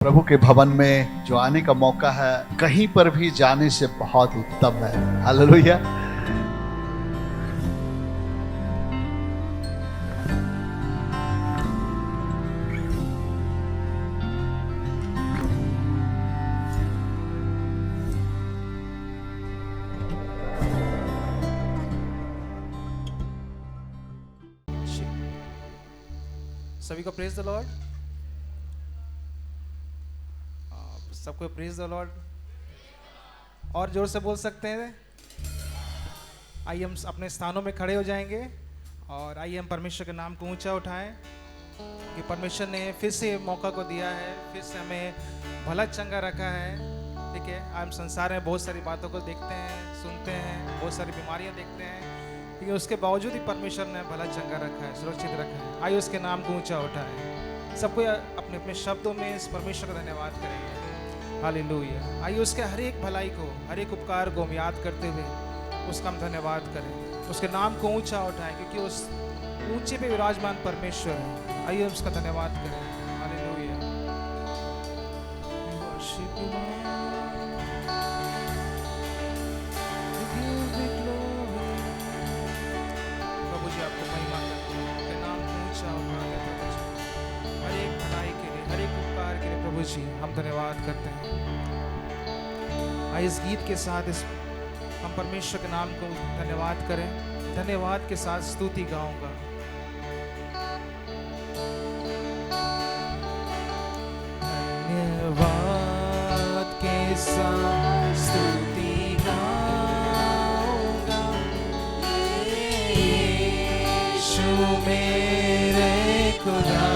प्रभु के भवन में जो आने का मौका है, कहीं पर भी जाने से बहुत उत्तम है। हालेलुया। सभी को प्रेज द लॉर्ड। सबको प्रेज द लॉर्ड और जोर से बोल सकते हैं। आइए हम अपने स्थानों में खड़े हो जाएंगे और आइए हम परमेश्वर के नाम को ऊंचा उठाएं कि परमेश्वर ने फिर से मौका को दिया है, फिर से हमें भला चंगा रखा है। ठीक है, हम संसार में बहुत सारी बातों को देखते हैं, सुनते हैं, बहुत सारी बीमारियां देखते हैं, लेकिन उसके बावजूद ही परमेश्वर ने भला चंगा रखा है, सुरक्षित रखा है। आइए उसके नाम को ऊंचा उठाएं। सबको अपने अपने शब्दों में इस परमेश्वर का धन्यवाद करेंगे। हालेलुया। आइए उसके हर एक भलाई को, हर एक उपकार को हम याद करते हुए उसका हम धन्यवाद करें, उसके नाम को ऊंचा उठाएं, क्योंकि उस ऊंचे पे विराजमान परमेश्वर है। आइए उसका धन्यवाद करें। हालेलुया। प्रभु जी आपको महिमा करते हैं, आपके नाम को ऊंचा उठाते हैं। प्रभु जी हर एक भलाई के लिए, हर एक उपकार के लिए प्रभु जी हम धन्यवाद करते हैं। आइए इस गीत के साथ हम परमेश्वर के नाम को धन्यवाद करें। धन्यवाद के साथ स्तुति गाऊंगा। धन्यवाद के साथ स्तुति गाऊंगा, यीशु मेरे खुदा।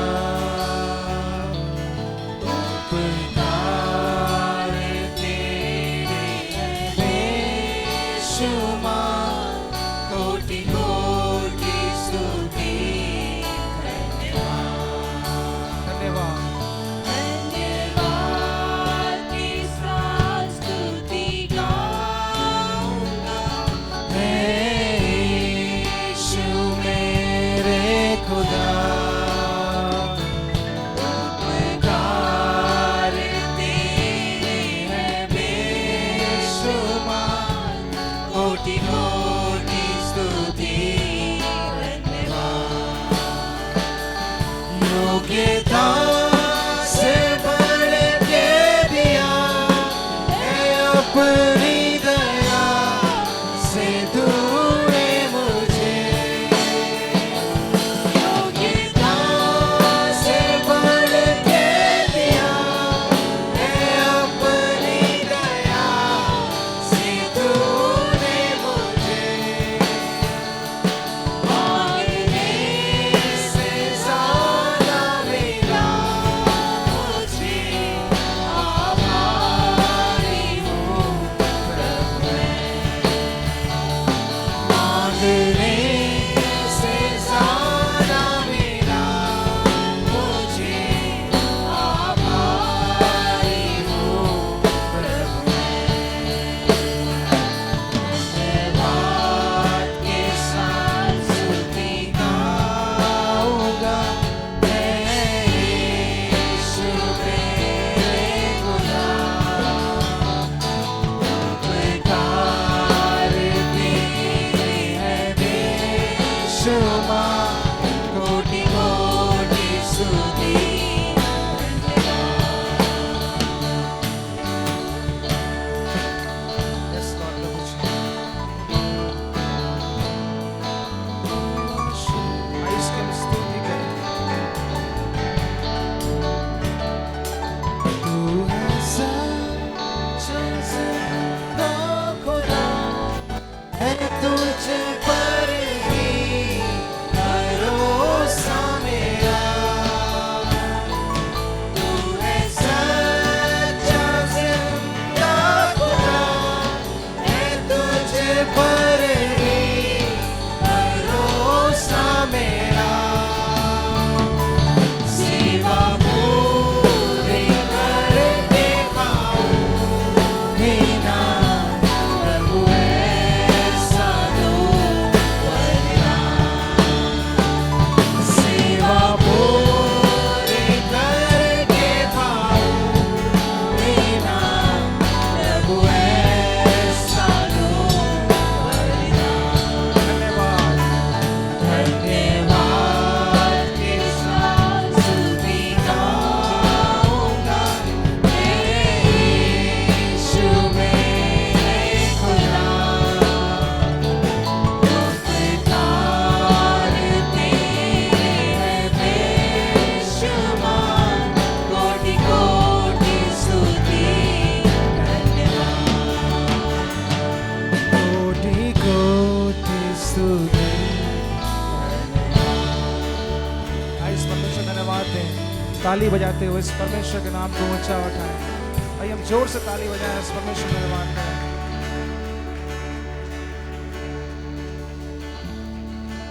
ताली बजाते हुए इस परमेश्वर के नाम को ऊंचा उठाएं। आइए हम जोर से ताली बजाएं, इस परमेश्वर को धन्यवाद करें।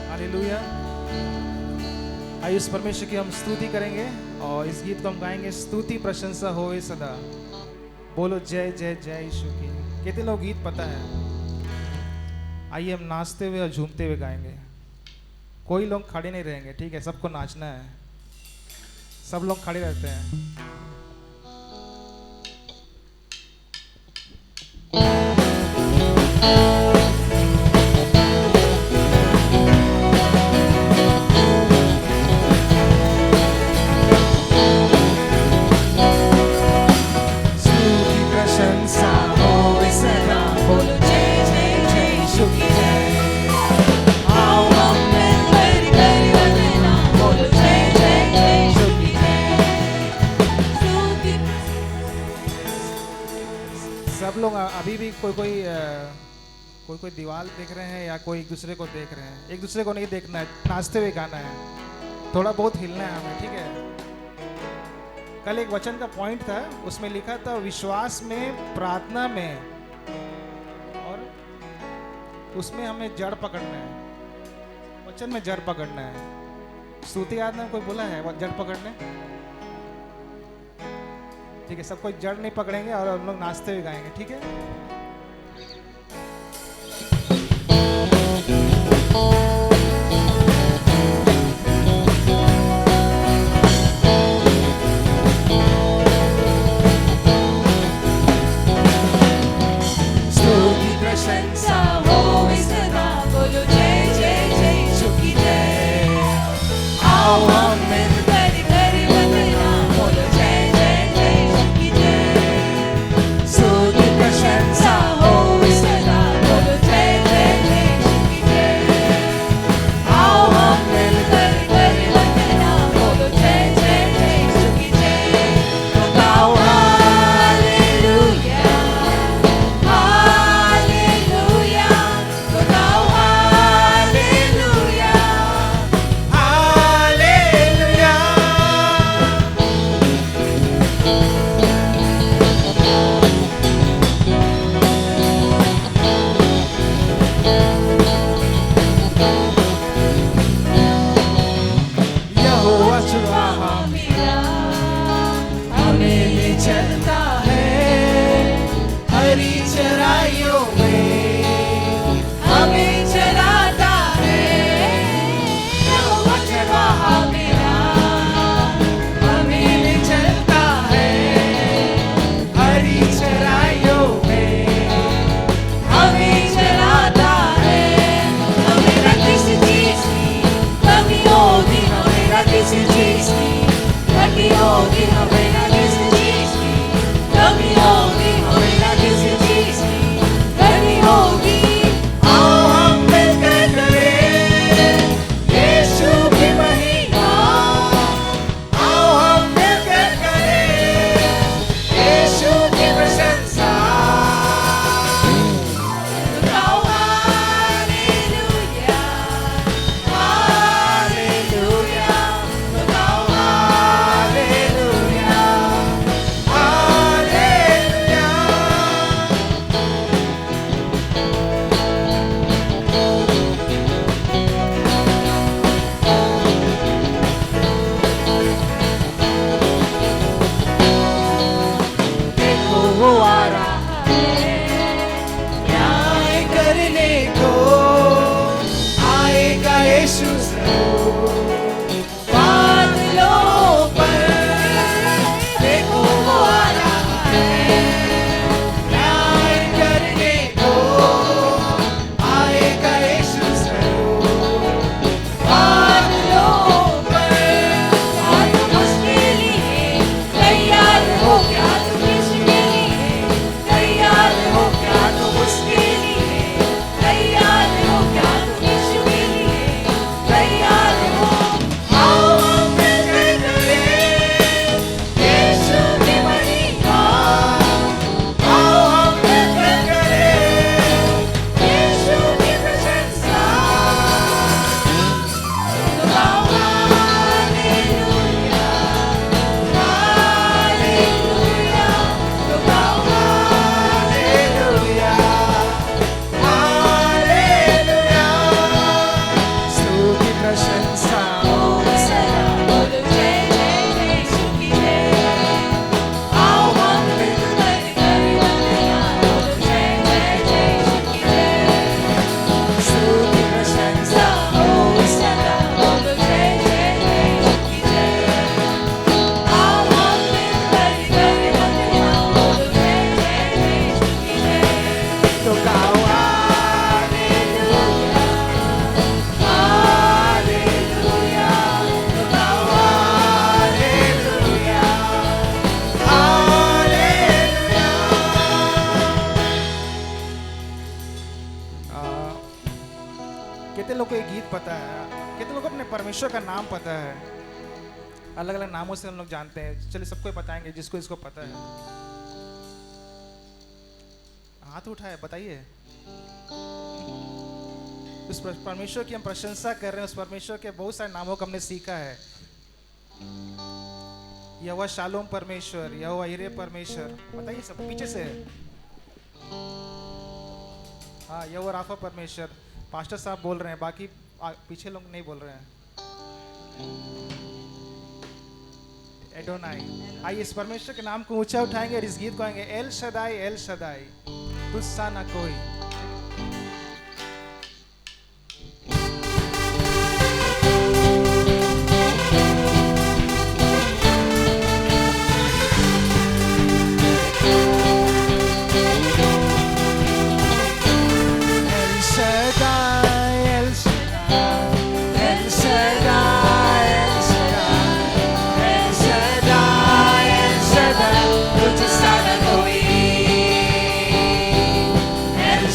हालेलुया। आइए इस परमेश्वर की हम स्तुति करेंगे और इस गीत को हम गाएंगे, स्तुति प्रशंसा होए सदा। बोलो जय जय जय यीशु की। कितने लोग गीत पता है? आइए हम नाचते हुए और झूमते हुए गाएंगे। कोई लोग खड़े नहीं रहेंगे, ठीक है? सबको नाचना है, सब लोग खड़े रहते हैं। सब लोग अभी भी कोई दीवार देख रहे हैं या कोई एक दूसरे को देख रहे हैं। एक दूसरे को नहीं देखना है, नाचते हुए गाना है, थोड़ा बहुत हिलना है हमें, ठीक है? कल एक वचन का पॉइंट था, उसमें लिखा था विश्वास में, प्रार्थना में, और उसमें हमें जड़ पकड़ना है। वचन में जड़ पकड़ना है। स्तुति याद में कोई बोला है वो जड़ पकड़ने? ठीक है, सब कोई जड़ नहीं पकड़ेंगे और हम लोग नाचते हुए गाएंगे, ठीक है? स्तुति प्रशंसा होए सदा, बोलो जय जय जय यीशु की जय। आओ हम मिलकर करें वंदना, बोलो जय जय जय यीशु की जय। स्तुति प्रशंसा पता है? कितने लोगों को अपने परमेश्वर का नाम पता है? अलग अलग नामों से हम लोग जानते हैं। चलिए सबको ही बताएंगे जिसको इसको पता है। हाथ उठाए, बताइए। उस परमेश्वर की हम प्रशंसा कर रहे हैं। उस परमेश्वर के बहुत सारे नामों को हमने सीखा है। यहोवा शालोम परमेश्वर, यहोवा यिरे परमेश्वर, बताइए सब पीछे से। हाँ, यहोवा राफा परमेश्वर, पास्टर साहब बोल रहे हैं, बाकी पीछे लोग नहीं बोल रहे हैं। एडोनाई। आइए इस परमेश्वर के नाम को ऊंचा उठाएंगे और इस गीत को आएंगे। एल शदाई, एल शदाई, तुझसा ना कोई। El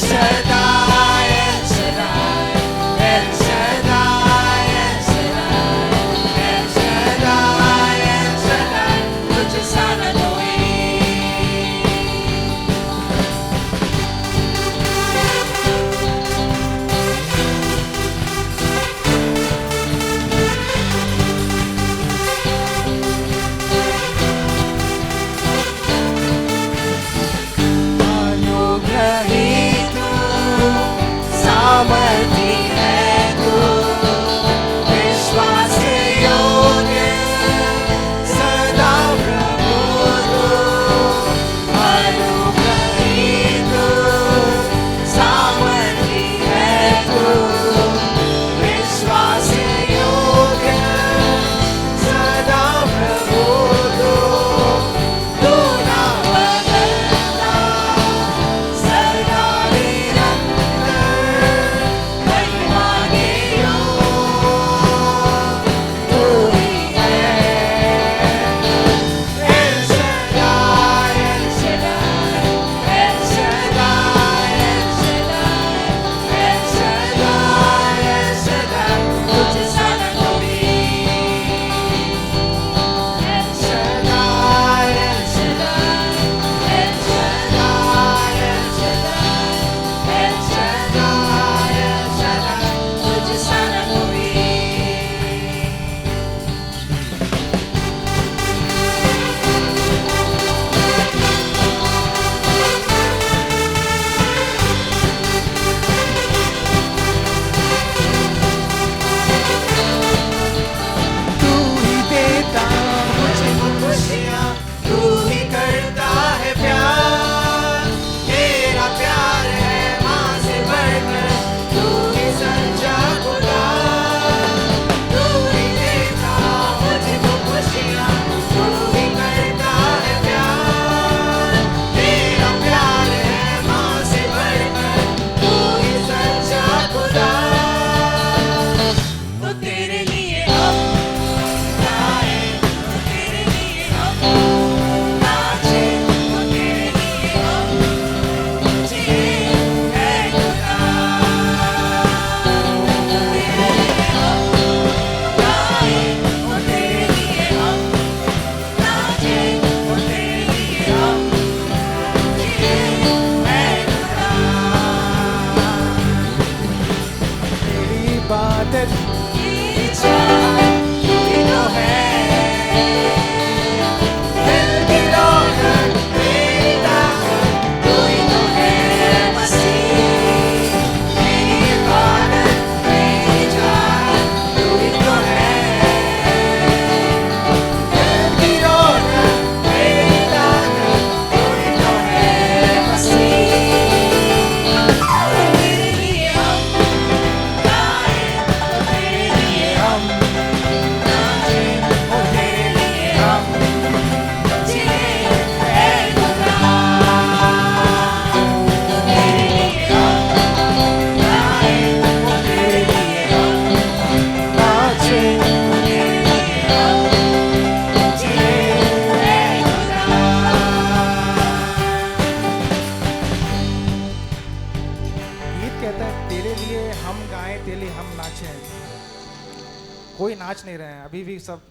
कोई नाच नहीं रहे हैं, अभी भी सब।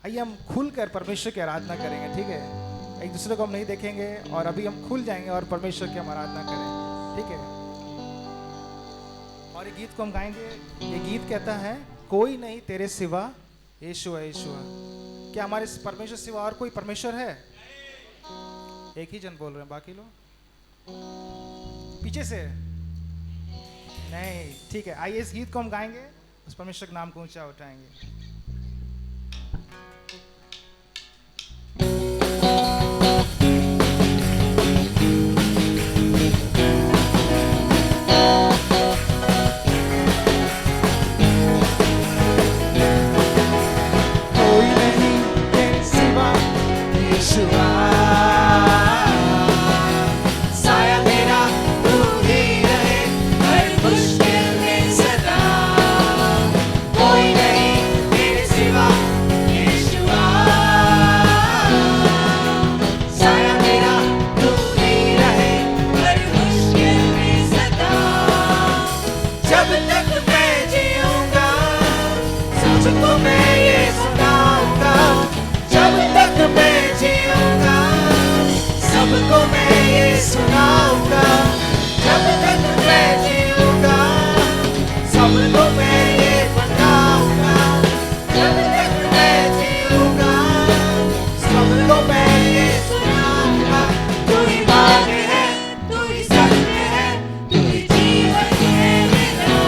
आइए हम खुलकर परमेश्वर की आराधना करेंगे, ठीक है। एक दूसरे को हम नहीं देखेंगे और अभी हम खुल जाएंगे और परमेश्वर की हम आराधना करें, ठीक है। और ये गीत को हम गाएंगे। ये गीत कहता है, कोई नहीं तेरे सिवा यीशु है, यीशु है। क्या हमारे परमेश्वर सिवा और कोई परमेश्वर है? एक ही जन बोल रहे हैं, बाकी लोग पीछे से नहीं, ठीक है। आइए इस गीत को हम गाएंगे, उस परमेश्वर के नाम को ऊंचा उठाएंगे। कोई नहीं तेरे सिवा यीशु साया मेरा तू ही रहे हर मुश्किल में सदा। कोई नहीं तेरे सिवा यीशुआ, साया मेरा तू ही रहे हर मुश्किल में सदा। जब तक मैं जीऊंगा सबको मैं ये सुनाऊंगा। जब तक मैं जीऊंगा सबको मैं ये सुनाऊंगा। जब तक मैं जीऊंगा सबको मैं ये बताऊंगा। जब तक मैं जीऊंगा सबको मैं ये सुनाऊंगा। तू ही मार्ग है, तू ही सत्य है, तू ही जीवन है मेरा।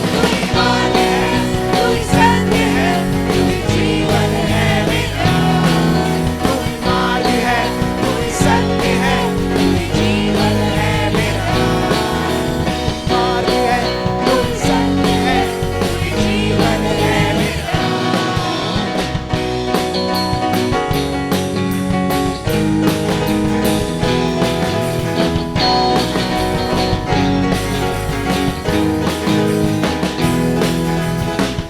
तू ही मार्ग है, तू ही सत्य है, तू ही जीवन है मेरा। तू ही मार्ग है, तू ही सत्य है, तू ही जीवन है मेरा। मार्ग है, तू ही सत्य है, तू ही जीवन है मेरा।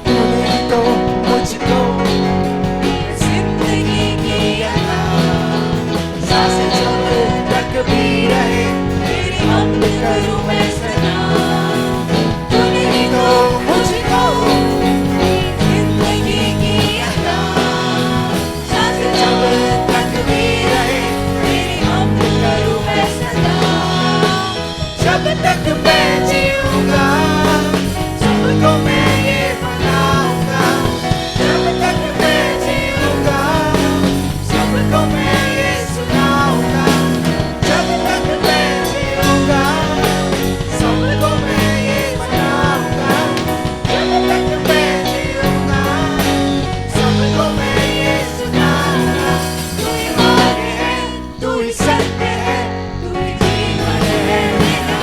तूने तो मुझको जिंदगी की अदा, सांसें जब तक भी रहे तेरी हमद करूं मैं सदा। तूने तो मुझको जिंदगी की अदा, सांसें जब तक भी रहे तेरी हमद करूं मैं सदा। जब तक मैं जीऊंगा सबको मैं ये बताऊंगा। जब तक मैं जीऊंगा सबको मैं ये सुनाऊंगा। जब तक मैं जीऊंगा सबको मैं ये बताऊंगा। जब तक मैं जीऊंगा सबको मैं ये सुनाऊंगा। तू ही मार्ग है, तू ही सत्य है, तू ही जीवन है मेरा।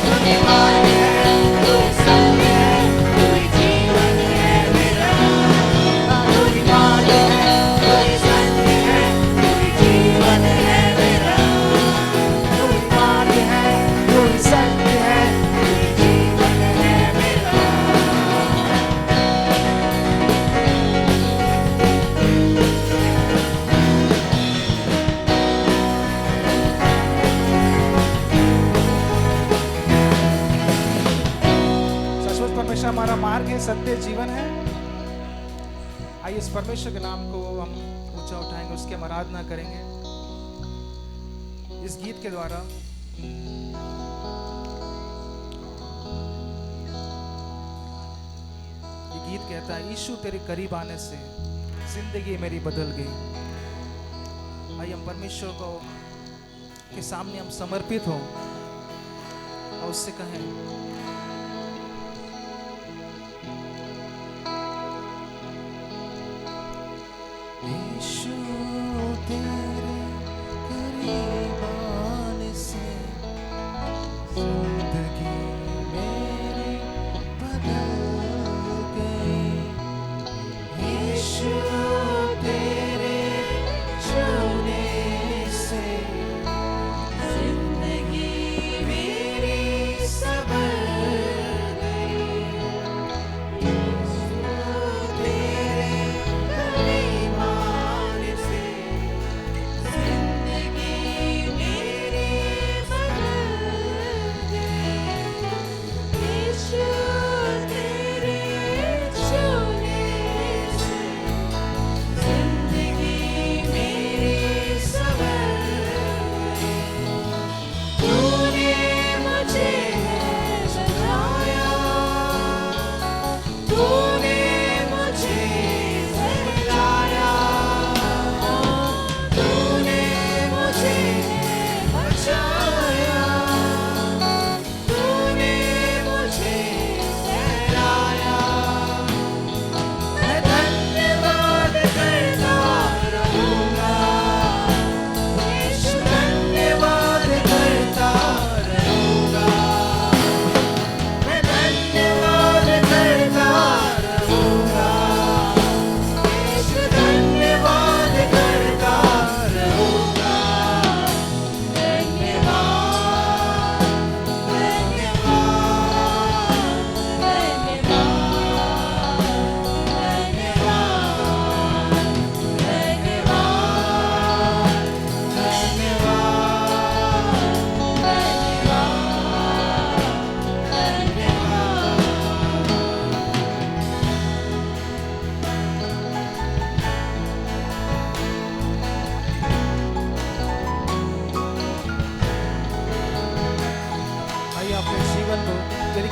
तू ही मार्ग है, तू ही सत्य है, तू ही जीवन है मेरा। तू ही मार्ग है, तू ही सत्य है, तू ही जीवन है मेरा। तू ही मार्ग है, तू ही सत्य है, तू ही जीवन है मेरा। सचमुच परमेश्वर हमारा मार्ग है, सत्य जीवन है। आइए इस परमेश्वर के नाम को हम ऊंचा उठाएंगे, उसकी हम आराधना करेंगे इस गीत के द्वारा। ये गीत कहता है, यीशु तेरे करीब आने से जिंदगी मेरी बदल गई। आइए हम परमेश्वर को के सामने हम समर्पित हों और उससे कहें, यीशु तेरे करीब आने से जिंदगी मेरी बदल गई। यीशु तेरे छूने से जिंदगी मेरी संवर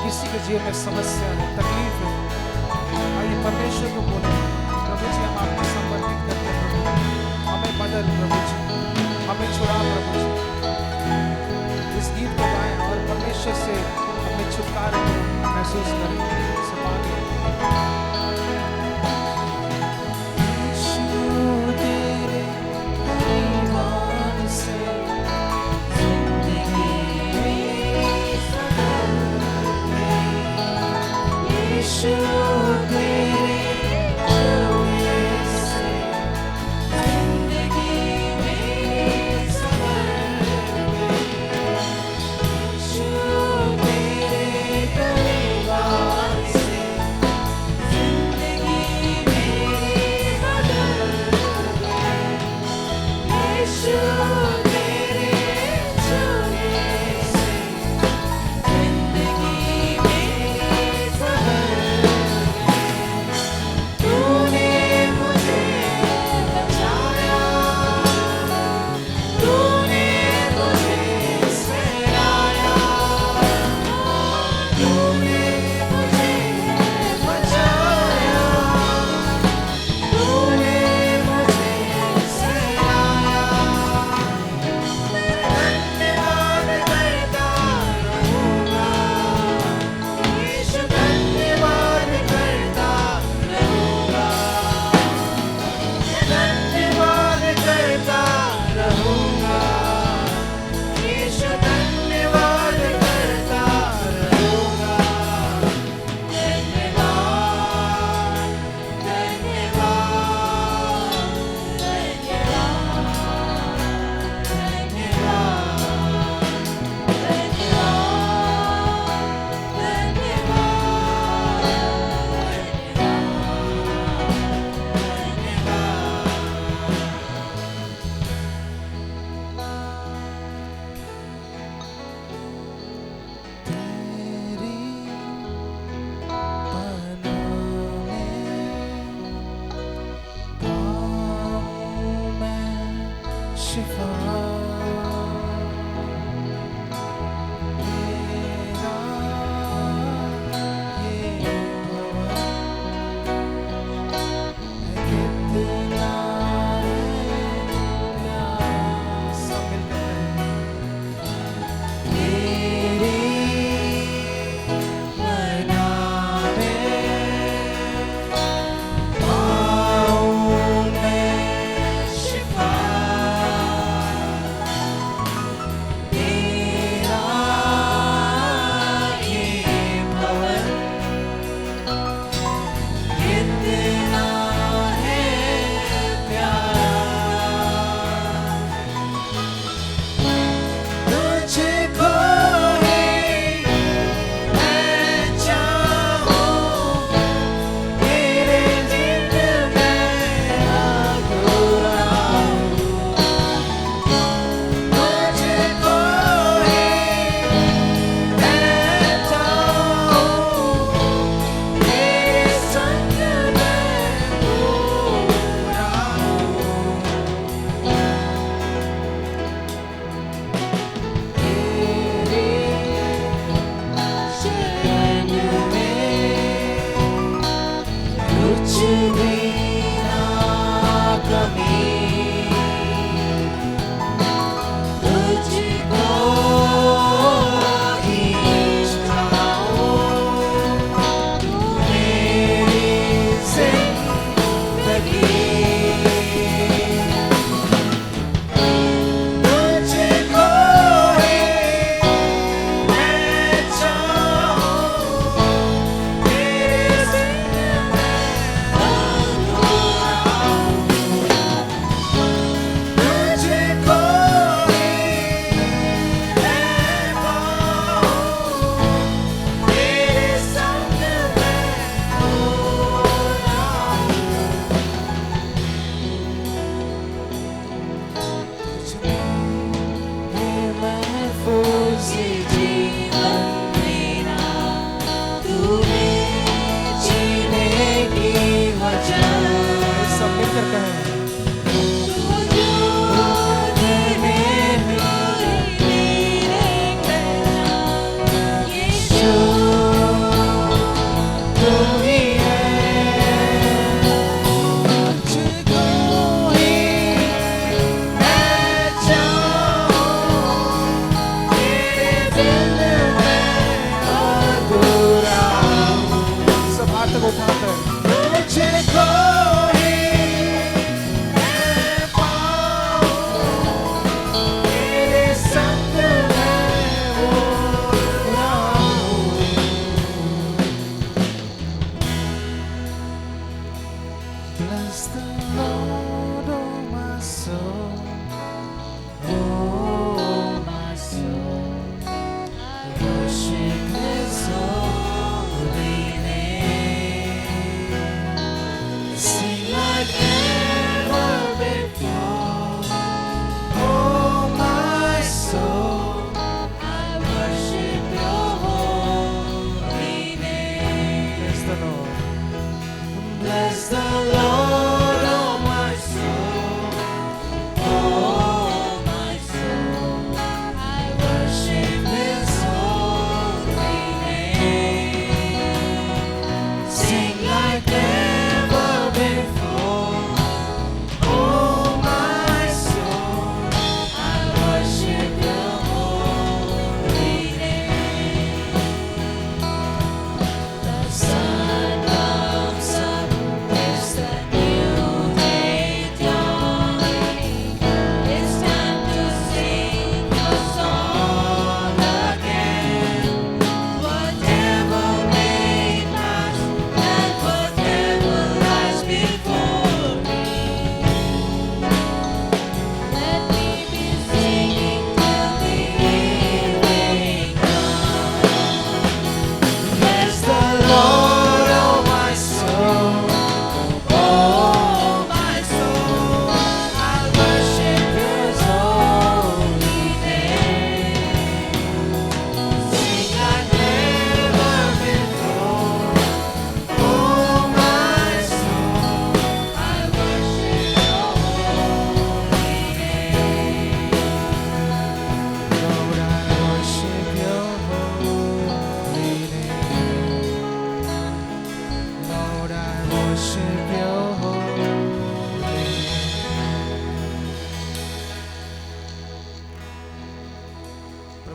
किसी के जीवन में समस्या है, तकलीफ है, आइए परमेश्वर को बोले, प्रभु जी हम आपको समर्पित करते हैं प्रभु, हमें बदल प्रभु जी, हमें छुड़ा प्रभु जी। इस गीत को गाएं और परमेश्वर से अपने छुटकारे को महसूस करें, से मांगे।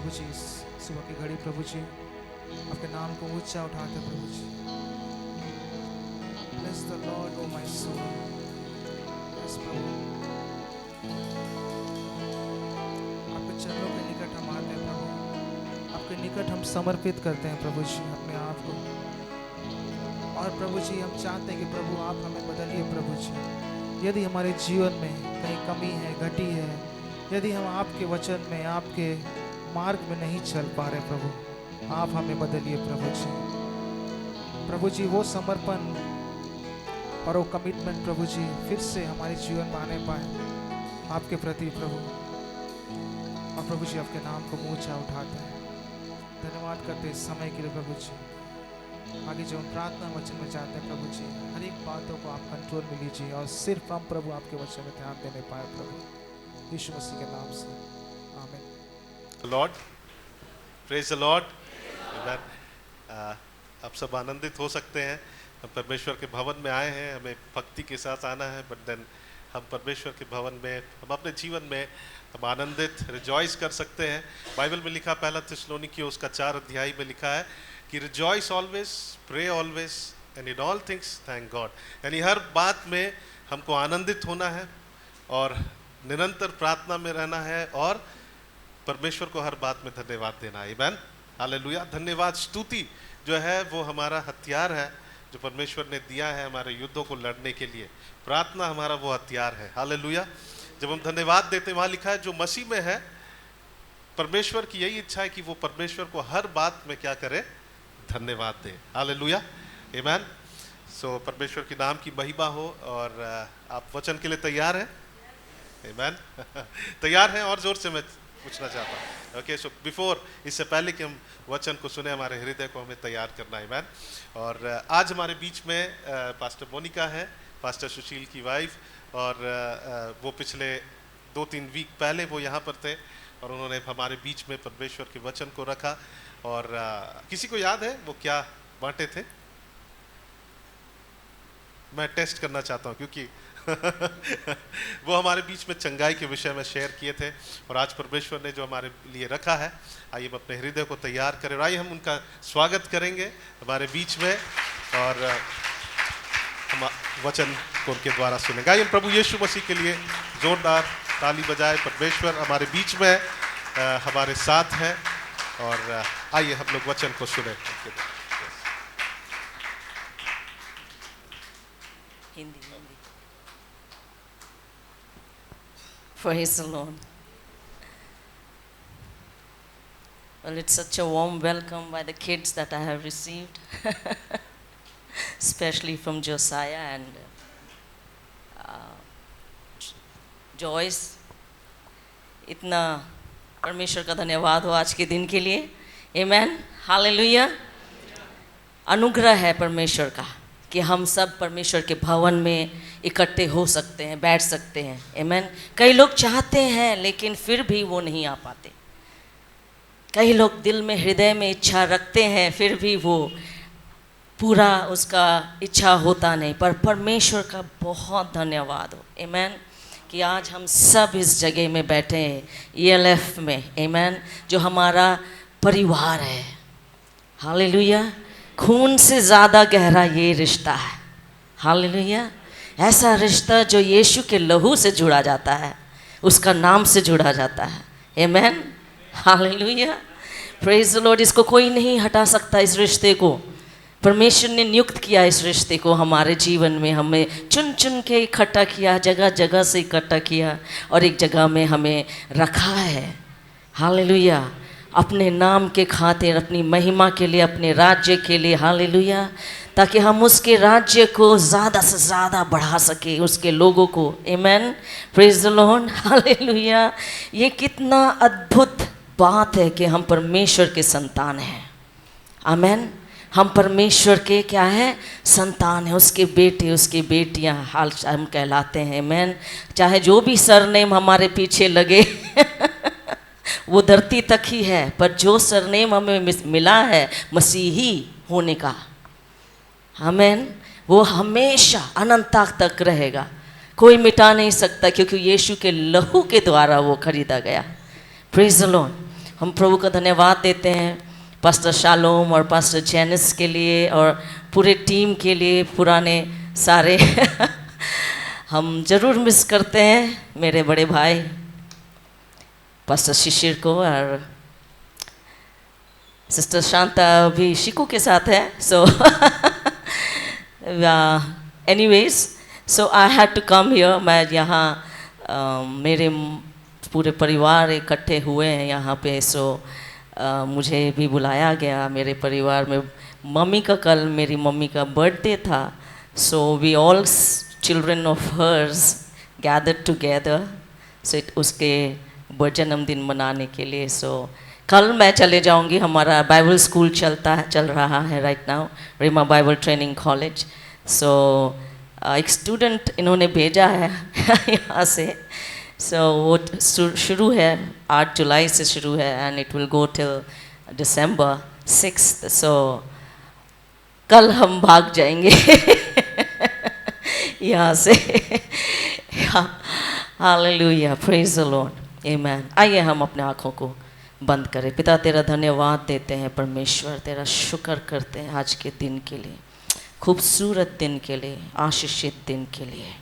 प्रभु जी इस सुबह की घड़ी प्रभु जी आपके नाम को ऊंचा उठाते हैं प्रभु जी। Bless the Lord, oh my soul. Yes, प्रभु आपके चरणों के निकट हम आते हैं प्रभु, आपके निकट हम समर्पित करते हैं प्रभु जी अपने आप को। और प्रभु जी हम चाहते हैं कि प्रभु आप हमें बदलिए प्रभु जी। यदि हमारे जीवन में कहीं कमी है, घटी है, यदि हम आपके वचन में, आपके मार्ग में नहीं चल पा रहे प्रभु, आप हमें बदलिए प्रभु जी। प्रभु जी वो समर्पण और वो कमिटमेंट प्रभु जी फिर से हमारे जीवन में आने पाए आपके प्रति प्रभु। और प्रभु जी आपके नाम को मुँह ऊंचा उठाते हैं, धन्यवाद करते हैं इस समय के लिए प्रभु जी। आगे जो हम प्रार्थना वचन में जाते हैं प्रभु जी, हर एक बातों को आप कंट्रोल में लीजिए और सिर्फ हम प्रभु आपके वचन में ध्यान देने पाए प्रभु, यीशु मसीह के नाम से आमीन। Lord, praise the Lord. आप सब आनंदित हो सकते हैं। हम परमेश्वर के भवन में आए हैं, हमें भक्ति के साथ आना है, बट देन हम परमेश्वर के भवन में, हम अपने जीवन में हम आनंदित रिजॉइस कर सकते हैं। बाइबल में लिखा, पहला थिस्सलुनीकियों उसका 4 अध्याय में लिखा है कि rejoice always, pray always and in all things thank God. यानी हर बात में हमको आनंदित होना है और निरंतर प्रार्थना में रहना है और परमेश्वर को हर बात में धन्यवाद देना है। आमीन, हालेलुया। धन्यवाद, स्तुति जो है वो हमारा हथियार है जो परमेश्वर ने दिया है हमारे युद्धों को लड़ने के लिए। प्रार्थना हमारा वो हथियार है, हालेलुया। जब हम धन्यवाद देते हैं, वहाँ लिखा है जो मसीह में है, परमेश्वर की यही इच्छा है कि वो परमेश्वर को हर बात में क्या करे, धन्यवाद दे, हालेलुया, आमीन। सो परमेश्वर के नाम की महिमा हो। और आप वचन के लिए तैयार हैं? आमीन तैयार हैं? और जोर से मैं पूछना चाहता हूँ। ओके, सो बिफोर, इससे पहले कि हम वचन को सुने, हमारे हृदय को हमें तैयार करना है, आमीन। और आज हमारे बीच में पास्टर मोनिका है, पास्टर सुशील की वाइफ, और वो पिछले 2-3 वीक पहले वो यहाँ पर थे और उन्होंने हमारे बीच में परमेश्वर के वचन को रखा। और किसी को याद है वो क्या बांटे थे? मैं टेस्ट करना चाहता हूँ क्योंकि वो हमारे बीच में चंगाई के विषय में शेयर किए थे और आज परमेश्वर ने जो हमारे लिए रखा है, आइए हम अपने हृदय को तैयार करें और आइए हम उनका स्वागत करेंगे हमारे बीच में और हम वचन को उनके द्वारा सुनेंगे। आइए हम प्रभु यीशु मसीह के लिए जोरदार ताली बजाए। परमेश्वर हमारे बीच में हमारे साथ है और आइए हम लोग वचन को सुने। Hindi Praise the Lord. Well, it's such a warm welcome by the kids that I have received, especially from Josiah and Joyce. इतना परमेश्वर का धन्यवाद हो आज के दिन के लिए। Amen. Hallelujah. अनुग्रह है परमेश्वर का कि हम सब परमेश्वर के भवन में इकट्ठे हो सकते हैं, बैठ सकते हैं। आमीन। कई लोग चाहते हैं लेकिन फिर भी वो नहीं आ पाते। कई लोग दिल में, हृदय में इच्छा रखते हैं, फिर भी वो पूरा उसका इच्छा होता नहीं। पर परमेश्वर का बहुत धन्यवाद हो, आमीन, कि आज हम सब इस जगह में बैठे हैं, ELF में, आमीन, जो हमारा परिवार है। हालेलुया। खून से ज़्यादा गहरा ये रिश्ता है, हालेलुया। ऐसा रिश्ता जो यीशु के लहू से जुड़ा जाता है, उसका नाम से जुड़ा जाता है, आमीन, हालेलुया, प्रेज द लॉर्ड। इसको कोई नहीं हटा सकता। इस रिश्ते को परमेश्वर ने नियुक्त किया, इस रिश्ते को हमारे जीवन में हमें चुन चुन के इकट्ठा किया, जगह जगह से इकट्ठा किया और एक जगह में हमें रखा है, हालेलुया, अपने नाम के खातिर, अपनी महिमा के लिए, अपने राज्य के लिए, हालेलुया, ताकि हम उसके राज्य को ज़्यादा से ज़्यादा बढ़ा सके, उसके लोगों को, आमीन, प्रेज द लॉर्ड, हालेलुया। ये कितना अद्भुत बात है कि हम परमेश्वर के संतान हैं, आमीन। हम परमेश्वर के क्या हैं? संतान हैं, उसके बेटे, उसकी बेटियां हाल हम कहलाते हैं, आमीन। चाहे जो भी सरनेम हमारे पीछे लगे वो धरती तक ही है, पर जो सरनेम हमें मिला है मसीही होने का, आमीन, वो हमेशा अनंतता तक रहेगा। कोई मिटा नहीं सकता क्योंकि यीशु के लहू के द्वारा वो खरीदा गया, प्रेज द लॉर्ड। हम प्रभु का धन्यवाद देते हैं पास्टर शालोम और पास्टर जेनिस के लिए और पूरे टीम के लिए, पुराने सारे हम ज़रूर मिस करते हैं मेरे बड़े भाई पास्टर शिशिर को, और सिस्टर शांता भी शिकू के साथ है. So anyways, so I had to come here. मैं यहाँ मेरे पूरे परिवार इकट्ठे हुए हैं यहाँ पे. सो मुझे भी बुलाया गया. मेरे परिवार में मम्मी का, कल मेरी मम्मी का बर्थडे था. So we all children of hers gathered together. So उसके जन्मदिन मनाने के लिए. सो कल मैं चले जाऊंगी. हमारा बाइबल स्कूल चल रहा है right now, Rhema Bible Training College. So एक स्टूडेंट इन्होंने भेजा है यहाँ से. सो वो शुरू है 8 जुलाई से शुरू है and it will go till December 6th. सो कल हम भाग जाएंगे यहाँ से. हालेलुया, प्रेज द लॉर्ड, आमेन. आइए हम अपने आँखों को बंद करें. पिता तेरा धन्यवाद देते हैं परमेश्वर, तेरा शुक्र करते हैं आज के दिन के लिए, खूबसूरत दिन के लिए, आशीषित दिन के लिए,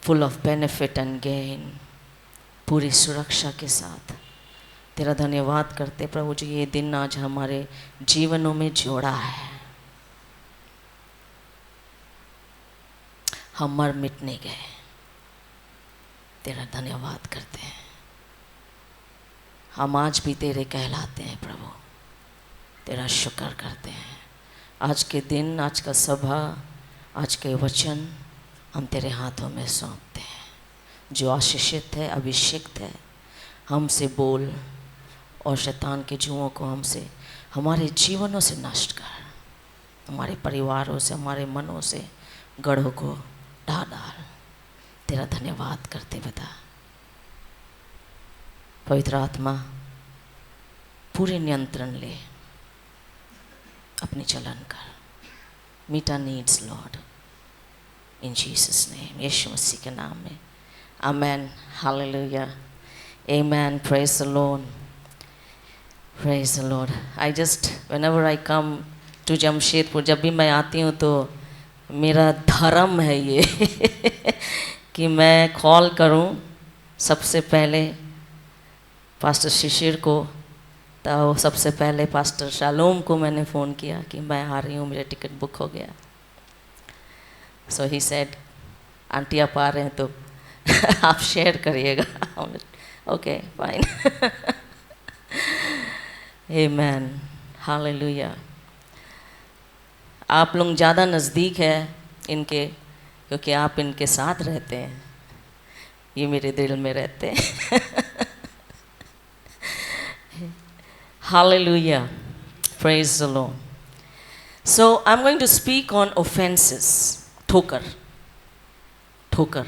full of benefit and gain, पूरी सुरक्षा के साथ. तेरा धन्यवाद करते प्रभु जी, ये दिन आज हमारे जीवनों में जोड़ा है. हम मर मिट नहीं गए. तेरा धन्यवाद करते हैं. हम आज भी तेरे कहलाते हैं प्रभु. तेरा शुक्र करते हैं. आज के दिन, आज का सभा, आज के वचन हम तेरे हाथों में सौंपते हैं. जो आशीषित है, अभिषिक्त है, हमसे बोल और शैतान के जुओं को हमसे, हमारे जीवनों से नष्ट कर. हमारे परिवारों से, हमारे मनों से गढ़ों को ढा डाल. तेरा धन्यवाद करते बता. पवित्र आत्मा पूरे नियंत्रण ले, अपनी चलन कर. मीटा needs Lord, in Jesus name, यीशु मसीह के नाम में, amen. Hallelujah, amen. Praise the Lord, praise the Lord. I just whenever I come to Jamshedpur, जब भी मैं आती हूँ तो मेरा धर्म है ये कि मैं कॉल करूँ सबसे पहले पास्टर शिशिर को. तो सबसे पहले पास्टर शालोम को मैंने फ़ोन किया कि मैं आ रही हूँ, मेरा टिकट बुक हो गया. सो ही सेड आंटी आप आ रहे हैं तो आप शेयर करिएगा. Okay fine. Amen, hallelujah. आप लोग ज़्यादा नज़दीक है इनके, क्योंकि आप इनके साथ रहते हैं. ये मेरे दिल में रहते हैं. Hallelujah. Praise the Lord. So I'm going to speak on offenses. ठोकर. ठोकर.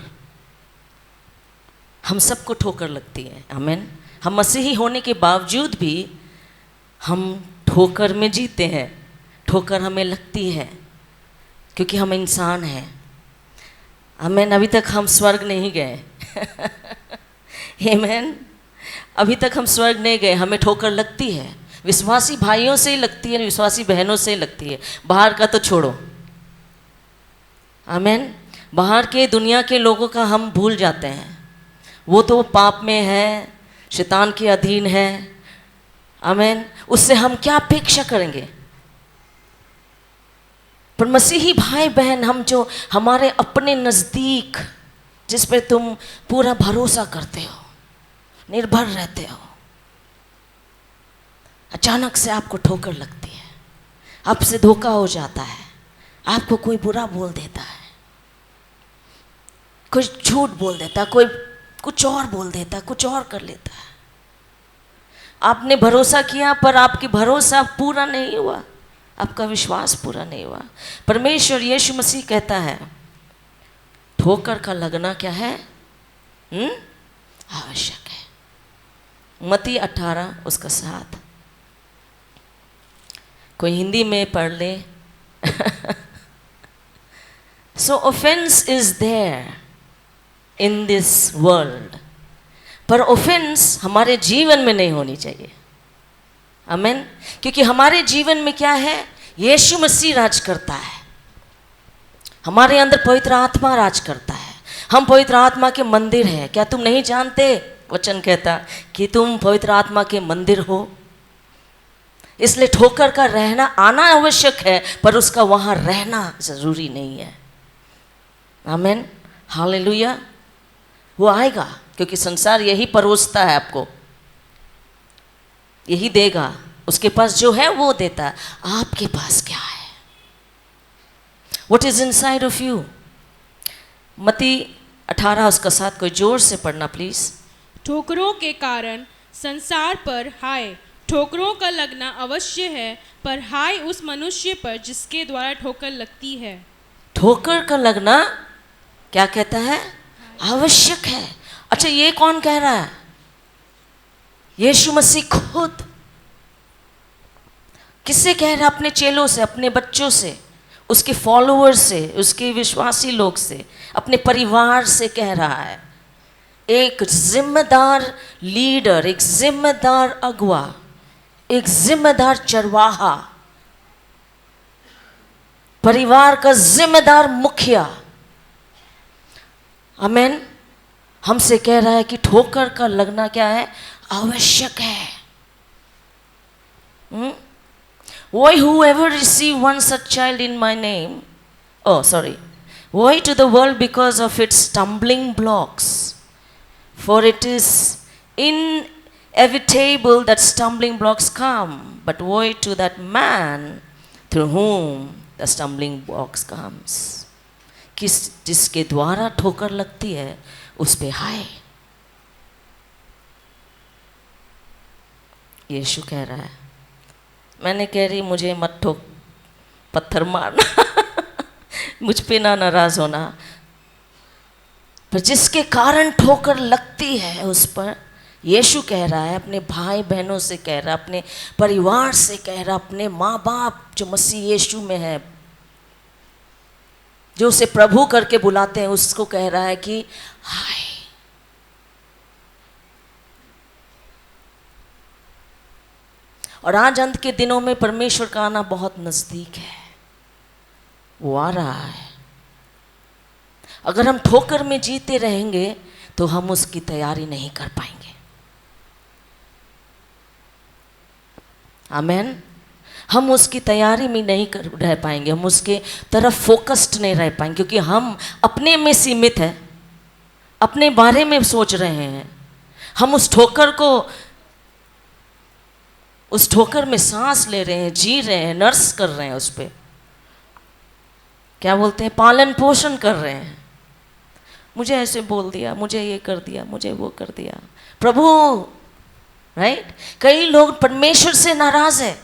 हम सबको ठोकर लगती है. आमेन. हम मसीही होने के बावजूद भी हम ठोकर में जीते हैं. ठोकर हमें लगती है क्योंकि हम इंसान हैं. आमेन. अभी तक हम स्वर्ग नहीं गए. आमेन. अभी तक हम स्वर्ग नहीं गए. हमें ठोकर लगती है. विश्वासी भाइयों से ही लगती है, विश्वासी बहनों से ही लगती है. बाहर का तो छोड़ो. आमेन. बाहर के दुनिया के लोगों का हम भूल जाते हैं. वो तो पाप में है, शैतान के अधीन है. आमेन. उससे हम क्या अपेक्षा करेंगे? पर मसीही भाई बहन, हम जो हमारे अपने नज़दीक, जिस पे तुम पूरा भरोसा करते हो, निर्भर रहते हो, अचानक से आपको ठोकर लगती है. आपसे धोखा हो जाता है. आपको कोई बुरा बोल देता है, कोई झूठ बोल देता है, कोई कुछ और बोल देता है, कुछ और कर लेता है. आपने भरोसा किया पर आपकी भरोसा पूरा नहीं हुआ, आपका विश्वास पूरा नहीं हुआ. परमेश्वर यीशु मसीह कहता है ठोकर का लगना क्या है? आवश्यक है. मत्ती 18 उसका 7. कोई हिंदी में पढ़ ले. So offence is there in this world, पर ऑफेंस हमारे जीवन में नहीं होनी चाहिए. आमेन। क्योंकि हमारे जीवन में क्या है, यीशु मसीह राज करता है, हमारे अंदर पवित्र आत्मा राज करता है, हम पवित्र आत्मा के मंदिर हैं। क्या तुम नहीं जानते, वचन कहता कि तुम पवित्र आत्मा के मंदिर हो। इसलिए ठोकर का रहना आना आवश्यक है, पर उसका वहां रहना जरूरी नहीं है। आमेन, हालेलुया। वो आएगा क्योंकि संसार यही परोसता है, आपको यही देगा, उसके पास जो है वो देता है। आपके पास क्या है? What is inside of you? मत्ती 18 उसका 7, कोई जोर से पढ़ना प्लीज। ठोकरों के कारण संसार पर हाय, ठोकरों का लगना अवश्य है, पर हाय उस मनुष्य पर जिसके द्वारा ठोकर लगती है। ठोकर का लगना क्या कहता है? आवश्यक है। अच्छा, ये कौन कह रहा है? यीशु मसीह खुद। किससे कह रहा है? अपने चेलों से, अपने बच्चों से, उसके फॉलोअर्स से, उसके विश्वासी लोग से, अपने परिवार से कह रहा है। एक जिम्मेदार लीडर, एक जिम्मेदार अगुआ, एक जिम्मेदार चरवाहा, परिवार का जिम्मेदार मुखिया, आमेन, हमसे कह रहा है कि ठोकर का लगना क्या है? आवश्यक है। Why whoever receive one such child in my name, why to the world because of its stumbling blocks, for it is inevitable that stumbling blocks come, but woe to that man through whom the stumbling blocks comes. जिसके द्वारा ठोकर लगती है उस पे हाय। यीशु कह रहा है, मैंने कह रही मुझे मत ठोक, पत्थर मारना मुझ पे ना नाराज होना, पर जिसके कारण ठोकर लगती है उस पर यीशु कह रहा है, अपने भाई बहनों से कह रहा है, अपने परिवार से कह रहा है, अपने माँ बाप जो मसीह यीशु में है, जो उसे प्रभु करके बुलाते हैं, उसको कह रहा है कि हाय। और आज अंत के दिनों में परमेश्वर का आना बहुत नजदीक है, वो आ रहा है। अगर हम ठोकर में जीते रहेंगे तो हम उसकी तैयारी नहीं कर पाएंगे। आमेन। हम उसकी तैयारी में नहीं रह पाएंगे, हम उसके तरफ फोकस्ड नहीं रह पाएंगे, क्योंकि हम अपने में सीमित हैं, अपने बारे में सोच रहे हैं। हम उस ठोकर में सांस ले रहे हैं, जी रहे हैं, नर्स कर रहे हैं, उस पर क्या बोलते हैं, पालन पोषण कर रहे हैं। मुझे ऐसे बोल दिया, मुझे ये कर दिया, मुझे वो कर दिया। प्रभु, राइट। कई लोग परमेश्वर से नाराज है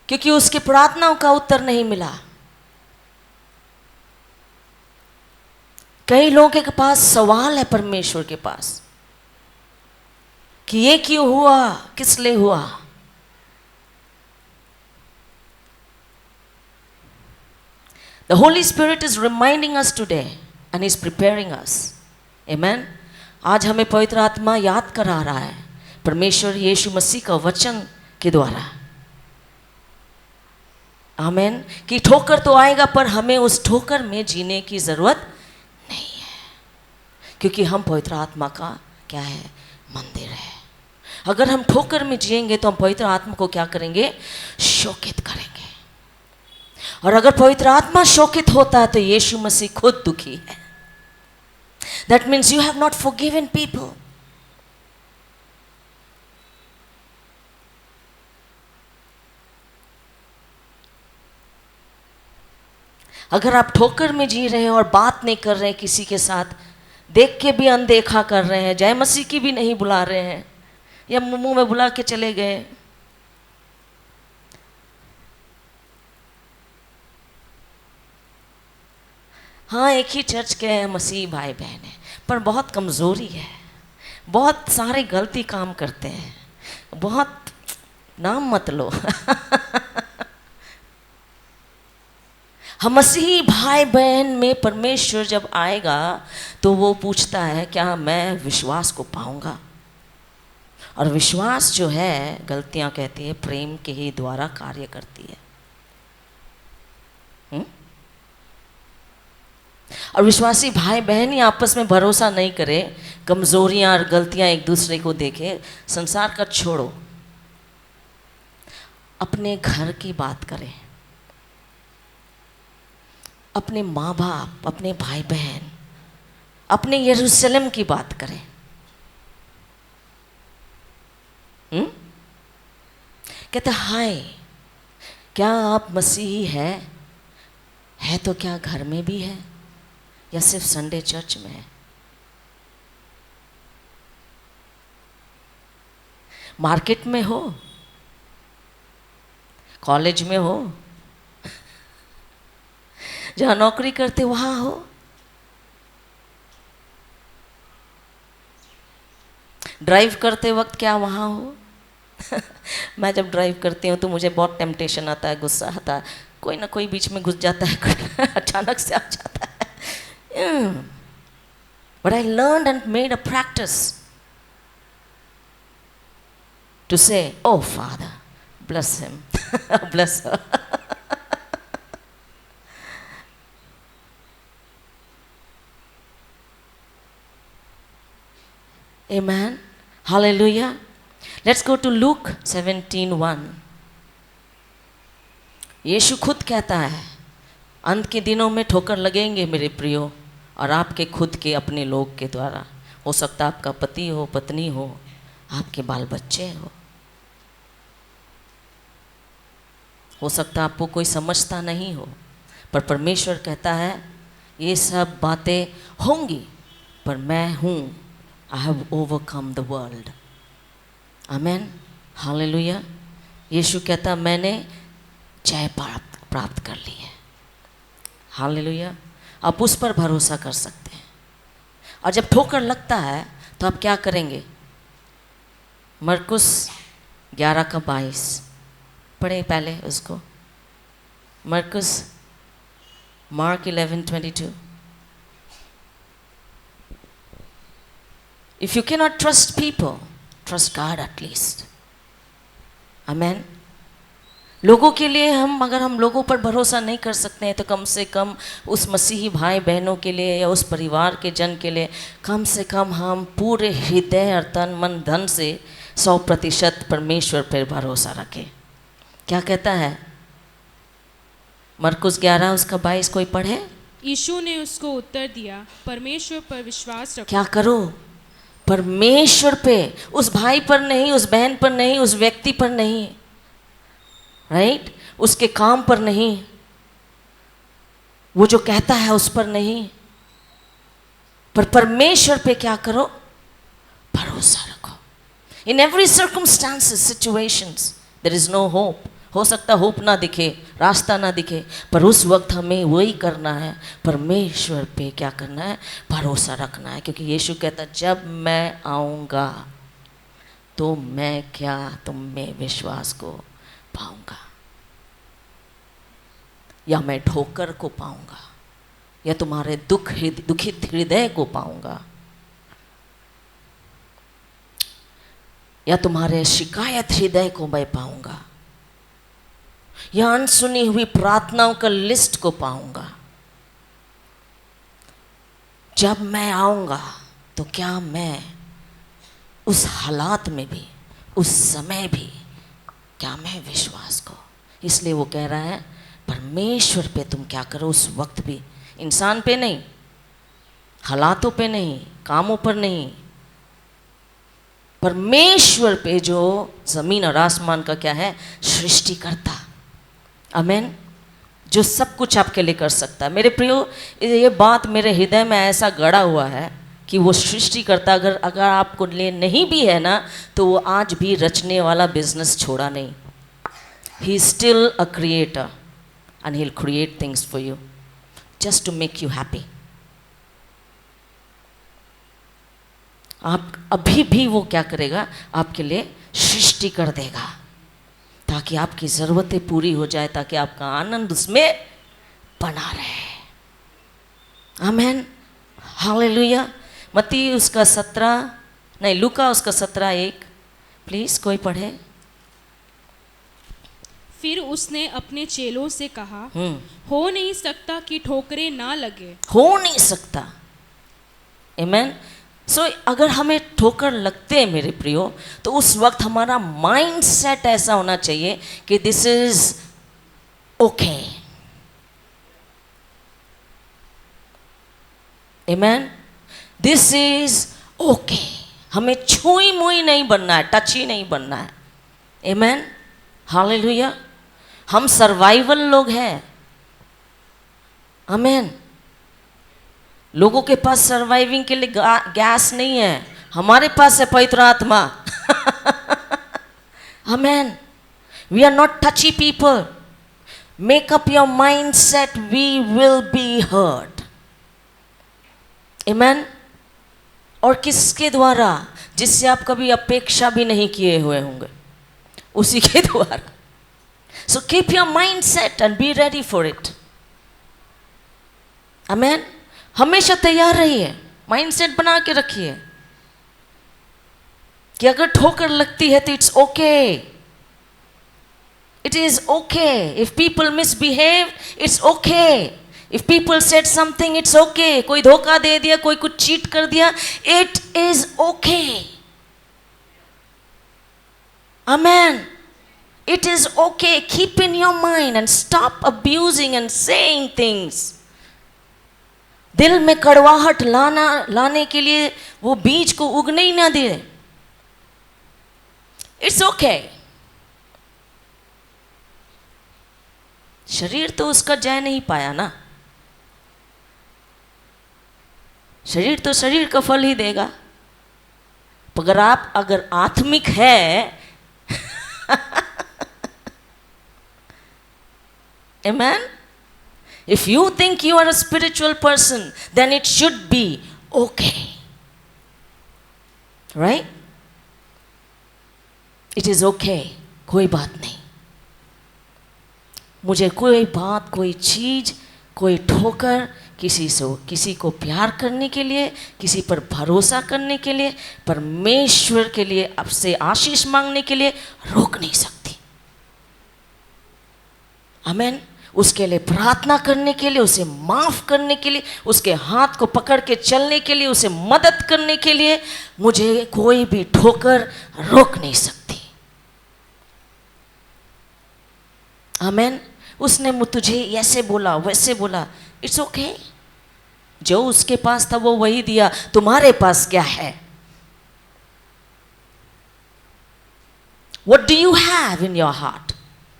क्योंकि उसके प्रार्थनाओं का उत्तर नहीं मिला। कई लोगों के पास सवाल है परमेश्वर के पास कि ये क्यों हुआ, किस लिए हुआ। The Holy Spirit is reminding us today and is preparing us. Amen. आज हमें पवित्र आत्मा याद करा रहा है परमेश्वर यीशु मसीह का वचन के द्वारा। आमेन। कि ठोकर तो आएगा, पर हमें उस ठोकर में जीने की जरूरत नहीं है, क्योंकि हम पवित्र आत्मा का क्या है, मंदिर है। अगर हम ठोकर में जिएंगे तो हम पवित्र आत्मा को क्या करेंगे, शोकित करेंगे। और अगर पवित्र आत्मा शोकित होता है तो यीशु मसीह खुद दुखी है। That means you have not forgiven people. अगर आप ठोकर में जी रहे हैं और बात नहीं कर रहे हैं किसी के साथ, देख के भी अनदेखा कर रहे हैं, जय मसीह की भी नहीं बुला रहे हैं, या मुंह में बुला के चले गए, हाँ एक ही चर्च के हैं, मसीह भाई बहन है, पर बहुत कमज़ोरी है, बहुत सारे गलती काम करते हैं, बहुत नाम मत लो हम मसीही भाई बहन में परमेश्वर जब आएगा तो वो पूछता है क्या मैं विश्वास को पाऊंगा। और विश्वास जो है, गलतियां कहती है, प्रेम के ही द्वारा कार्य करती है। और विश्वासी भाई बहन ही आपस में भरोसा नहीं करे, कमजोरियां और गलतियां एक दूसरे को देखे, संसार का छोड़ो, अपने घर की बात करें, अपने माँ बाप, अपने भाई बहन, अपने यरूशलेम की बात करें। कहते हाय, क्या आप मसीही है तो क्या घर में भी है या सिर्फ संडे चर्च में है? मार्केट में हो, कॉलेज में हो, जहाँ नौकरी करते वहाँ हो, ड्राइव करते वक्त क्या वहाँ हो? मैं जब ड्राइव करती हूँ तो मुझे बहुत टेम्पटेशन आता है, गुस्सा आता है, कोई ना कोई बीच में घुस जाता है, अचानक से आ जाता है। But I learn and made a practice to say, oh Father bless him, bless her. Amen. Hallelujah. Let's go to Luke 17:1. यीशु खुद कहता है, अंत के दिनों में ठोकर लगेंगे मेरे प्रियो, और आपके खुद के अपने लोग के द्वारा। हो सकता है आपका पति हो, पत्नी हो, आपके बाल बच्चे हो सकता है आपको कोई समझता नहीं हो, पर परमेश्वर कहता है ये सब बातें होंगी, पर मैं हूँ, I have overcome the world. Amen. Hallelujah. यीशु कहता मैंने जय प्राप्त कर ली है। Hallelujah. आप उस पर भरोसा कर सकते हैं। और जब ठोकर लगता है तो आप क्या करेंगे? मरकुस 11:22 पढ़े पहले उसको। मरकुस, Mark 11:22. If you cannot trust people, trust God at least. Amen. लोगों के लिए अगर हम लोगों पर भरोसा नहीं कर सकते हैं तो कम से कम उस मसीही भाई बहनों के लिए या उस परिवार के जन के लिए कम से कम हम पूरे हृदय और तन मन धन से 100% परमेश्वर पर भरोसा रखें। क्या कहता है मरकुस 11 उसका 22, कोई पढ़े? यीशु ने उसको उत्तर दिया, परमेश्वर पर विश्वास रखो। क्या करो? परमेश्वर पे, उस भाई पर नहीं, उस बहन पर नहीं, उस व्यक्ति पर नहीं, राइट? उसके काम पर नहीं, वो जो कहता है उस पर नहीं, पर परमेश्वर पे क्या करो? भरोसा रखो। In every circumstances, situations, there is no hope. हो सकता होप ना दिखे, रास्ता ना दिखे, पर उस वक्त हमें वही करना है, परमेश्वर पे क्या करना है? भरोसा रखना है। क्योंकि यीशु कहता जब मैं आऊँगा तो मैं क्या तुम में विश्वास को पाऊँगा, या मैं ठोकर को पाऊँगा, या तुम्हारे दुखित हृदय को पाऊँगा, या तुम्हारे शिकायत हृदय को मैं पाऊँगा, या अनसुनी हुई प्रार्थनाओं का लिस्ट को पाऊंगा। जब मैं आऊंगा तो क्या मैं उस हालात में भी, उस समय भी, क्या मैं विश्वास को? इसलिए वो कह रहा है परमेश्वर पे तुम क्या करो उस वक्त भी, इंसान पे नहीं, हालातों पे नहीं, कामों पर नहीं, परमेश्वर पे जो जमीन और आसमान का क्या है? सृष्टि करता। आमेन। जो सब कुछ आपके लिए कर सकता है। मेरे प्रियो, ये बात मेरे हृदय में ऐसा गड़ा हुआ है कि वो सृष्टि करता अगर आपको लिए नहीं भी है ना, तो वो आज भी रचने वाला बिजनेस छोड़ा नहीं। He is still a creator and he will create things for you just to make you happy. आप अभी भी वो क्या करेगा? आपके लिए सृष्टि कर देगा ताकि आपकी ज़रूरतें पूरी हो जाए, ताकि आपका आनंद उसमें बना रहे। आमेन। हालेलुया। मत्ती उसका 17 नहीं, लूका उसका 17:1, प्लीज कोई पढ़े। फिर उसने अपने चेलों से कहा, हो नहीं सकता कि ठोकरें ना लगे। हो नहीं सकता। आमेन। सो अगर हमें ठोकर लगते हैं मेरे प्रियो, तो उस वक्त हमारा माइंड सेट ऐसा होना चाहिए कि this is okay. Amen. This is okay. हमें छुई मुई नहीं बनना है, टची नहीं बनना है। आमेन। हालेलुया। हम सर्वाइवल लोग हैं। आमेन। लोगों के पास सर्वाइविंग के लिए गैस नहीं है, हमारे पास है पवित्र आत्मा। Amen. We are not touchy people. Make up your mind set, we will be hurt. Amen. और किसके द्वारा? जिससे आप कभी अपेक्षा भी नहीं किए हुए होंगे, उसी के द्वारा। So keep your mind set and be ready for it. Amen. हमेशा तैयार रहिए, माइंड सेट बना के रखिए कि अगर ठोकर लगती है तो it's okay. It is okay. If people misbehave, it's okay. If people said something, it's okay. कोई धोखा दे दिया, कोई कुछ चीट कर दिया, it is okay. Amen. It is okay. Keep in your mind and stop abusing and saying things. दिल में कड़वाहट लाने के लिए वो बीज को उगने ही ना दे। It's okay. शरीर तो उसका जय नहीं पाया ना। शरीर तो शरीर का फल ही देगा। अगर आप आत्मिक है, amen. If you think you are a spiritual person, then it should be okay, right? It is okay. कोई बात नहीं। मुझे कोई बात, कोई चीज, कोई ठोकर किसी को प्यार करने के लिए, किसी पर भरोसा करने के लिए, परमेश्वर के लिए आपसे आशीष मांगने के लिए रोक नहीं सकती। आमेन। उसके लिए प्रार्थना करने के लिए, उसे माफ करने के लिए, उसके हाथ को पकड़ के चलने के लिए, उसे मदद करने के लिए मुझे कोई भी ठोकर रोक नहीं सकती। आमेन। उसने तुझे ऐसे बोला, वैसे बोला, इट्स ओके। जो उसके पास था वो वही दिया, तुम्हारे पास क्या है? What do you have in your heart,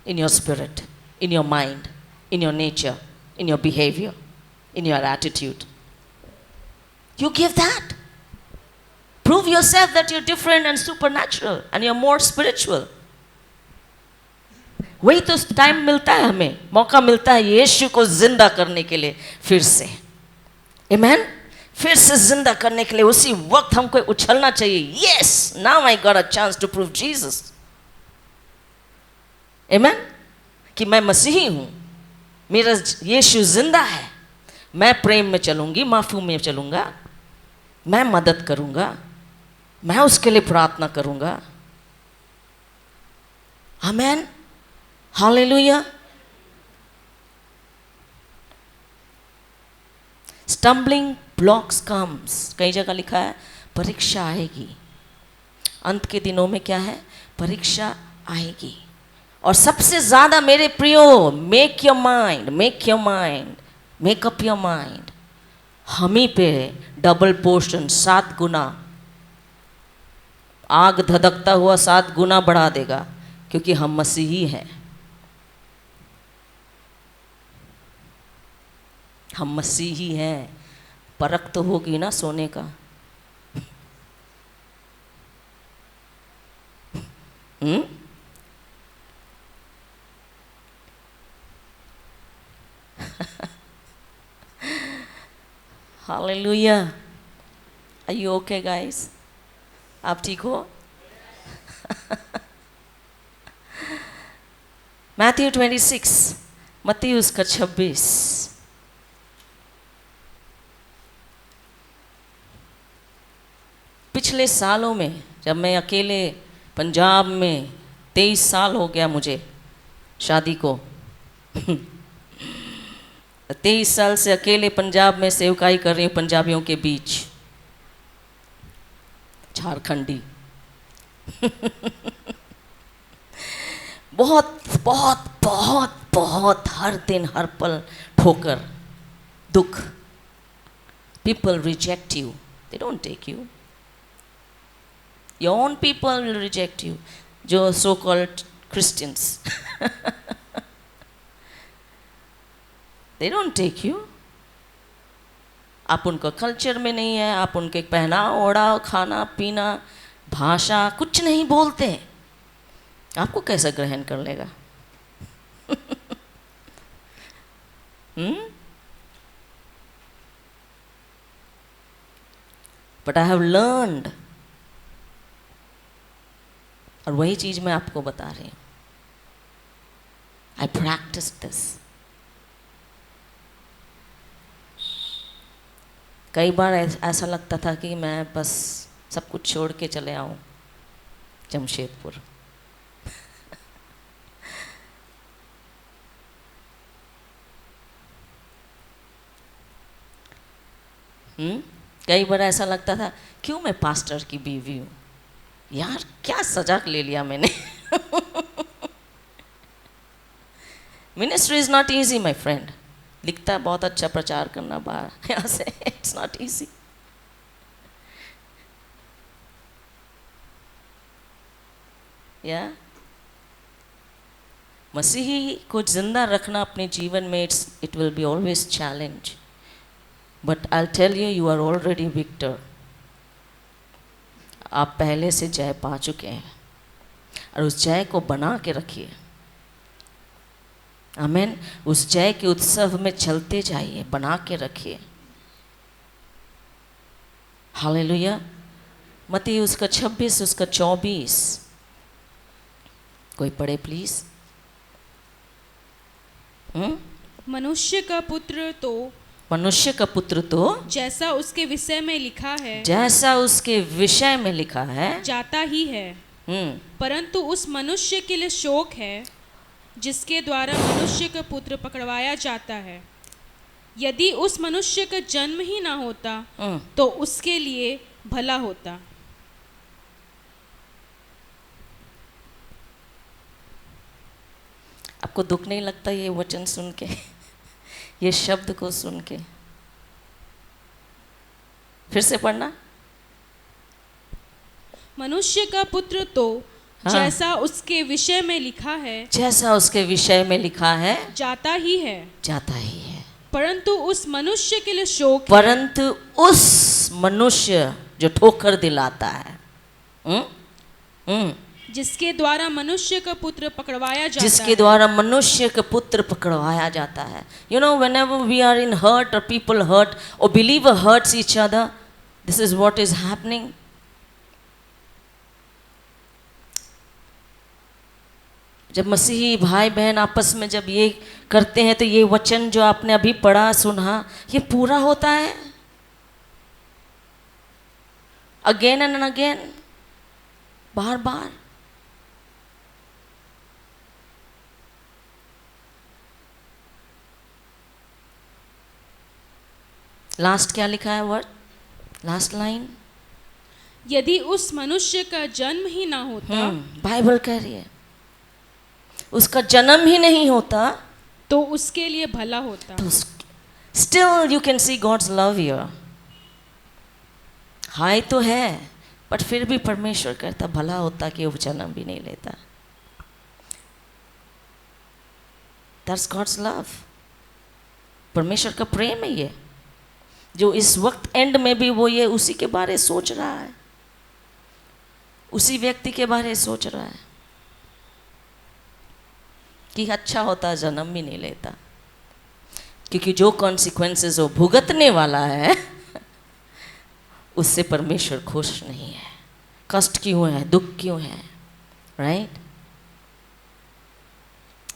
in your spirit, in your mind, in your nature, in your behavior, in your attitude? You give that. Prove yourself that you're different and supernatural and you're more spiritual. वही तो time मिलता है, हमें मौका मिलता है यीशु को जिंदा करने के लिए फिर से। आमेन। फिर से जिंदा करने के लिए उसी वक्त हमको उछलना चाहिए। Yes, now I got a chance to prove Jesus. Amen. कि मैं मसीही हूं, मेरा यीशु जिंदा है। मैं प्रेम में चलूंगी, माफी में चलूंगा, मैं मदद करूंगा, मैं उसके लिए प्रार्थना करूंगा। आमेन। हालेलुया। स्टम्बलिंग ब्लॉक्स कम्स, कई जगह लिखा है परीक्षा आएगी। अंत के दिनों में क्या है? परीक्षा आएगी। और सबसे ज्यादा मेरे प्रियो, make your mind, make your mind, make up your mind. हम ही पे डबल पोर्शन 7 गुना, आग धधकता हुआ 7 गुना बढ़ा देगा, क्योंकि हम मसीही हैं। हम मसीही हैं। परख तो होगी ना सोने का। Hallelujah. Are you okay guys? आप ठीक हो? मैथ्यू 26, मत्ती उसका 26। पिछले सालों में जब मैं अकेले पंजाब में 23 साल हो गया मुझे शादी को। 23 साल से अकेले पंजाब में सेवकाई कर रही हूँ, पंजाबियों के बीच, झारखंडी। बहुत बहुत बहुत बहुत हर दिन हर पल ठोकर, दुख। People reject you, they don't take you. Your own people will reject you, जो so called Christians. They don't take you. आप उनका कल्चर में नहीं है, आप उनके पहनाव ओढ़ाव खाना पीना भाषा कुछ नहीं बोलते, आपको कैसे ग्रहण कर लेगा? But I have learned, और वही चीज मैं आपको बता रही हूँ। I practiced this. कई बार ऐसा लगता था कि मैं बस सब कुछ छोड़ के चले आऊँ जमशेदपुर। कई बार ऐसा लगता था क्यों मैं पास्टर की बीवी हूँ यार, क्या सजा ले लिया मैंने। Ministry is not easy my friend. लिखता है बहुत अच्छा प्रचार करना बाहर यहाँ से, इट्स नॉट इजी। या मसीही को जिंदा रखना अपने जीवन में, it will be always challenge, but I tell you, you are already victor. आप पहले से जय पा चुके हैं और उस जय को बना के रखिए। आमीन। उस जय के उत्सव में चलते जाइए, बना के रखिए। हालेलुया। मत्ती उसका 26 उसका 24 कोई पढ़े प्लीज। मनुष्य का पुत्र तो जैसा उसके विषय में लिखा है, जैसा उसके विषय में लिखा है जाता ही है। परंतु उस मनुष्य के लिए शोक है जिसके द्वारा मनुष्य का पुत्र पकड़वाया जाता है। यदि उस मनुष्य का जन्म ही ना होता तो उसके लिए भला होता। आपको दुख नहीं लगता ये वचन सुन के, ये शब्द को सुन के? फिर से पढ़ना। मनुष्य का पुत्र तो जैसा उसके विषय में लिखा है, जैसा उसके विषय में लिखा है जाता ही है, जाता ही है। परंतु उस मनुष्य के लिए शोक, परंतु उस मनुष्य जो ठोकर दिलाता है, जिसके द्वारा मनुष्य का पुत्र पकड़वाया जाता है, जिसके द्वारा मनुष्य का पुत्र पकड़वाया जाता है। You know, whenever we are in hurt or people hurt or believer hurts each other, this is what is happening. जब मसीही भाई बहन आपस में जब ये करते हैं तो ये वचन जो आपने अभी पढ़ा सुना ये पूरा होता है again and again, bar bar. Last क्या लिखा है वर्ड, लास्ट लाइन, यदि उस मनुष्य का जन्म ही ना होता, बाइबल कह रही है उसका जन्म ही नहीं होता तो उसके लिए भला होता। तो still you can see God's love here. हाय तो है बट फिर भी परमेश्वर कहता भला होता कि वो जन्म भी नहीं लेता। That's God's love. परमेश्वर का प्रेम है ये, जो इस वक्त एंड में भी वो ये उसी के बारे सोच रहा है, उसी व्यक्ति के बारे सोच रहा है कि अच्छा होता जन्म भी नहीं लेता, क्योंकि जो कॉन्सिक्वेंसेस वो भुगतने वाला है उससे परमेश्वर खुश नहीं है। कष्ट क्यों है, दुख क्यों है, राइट?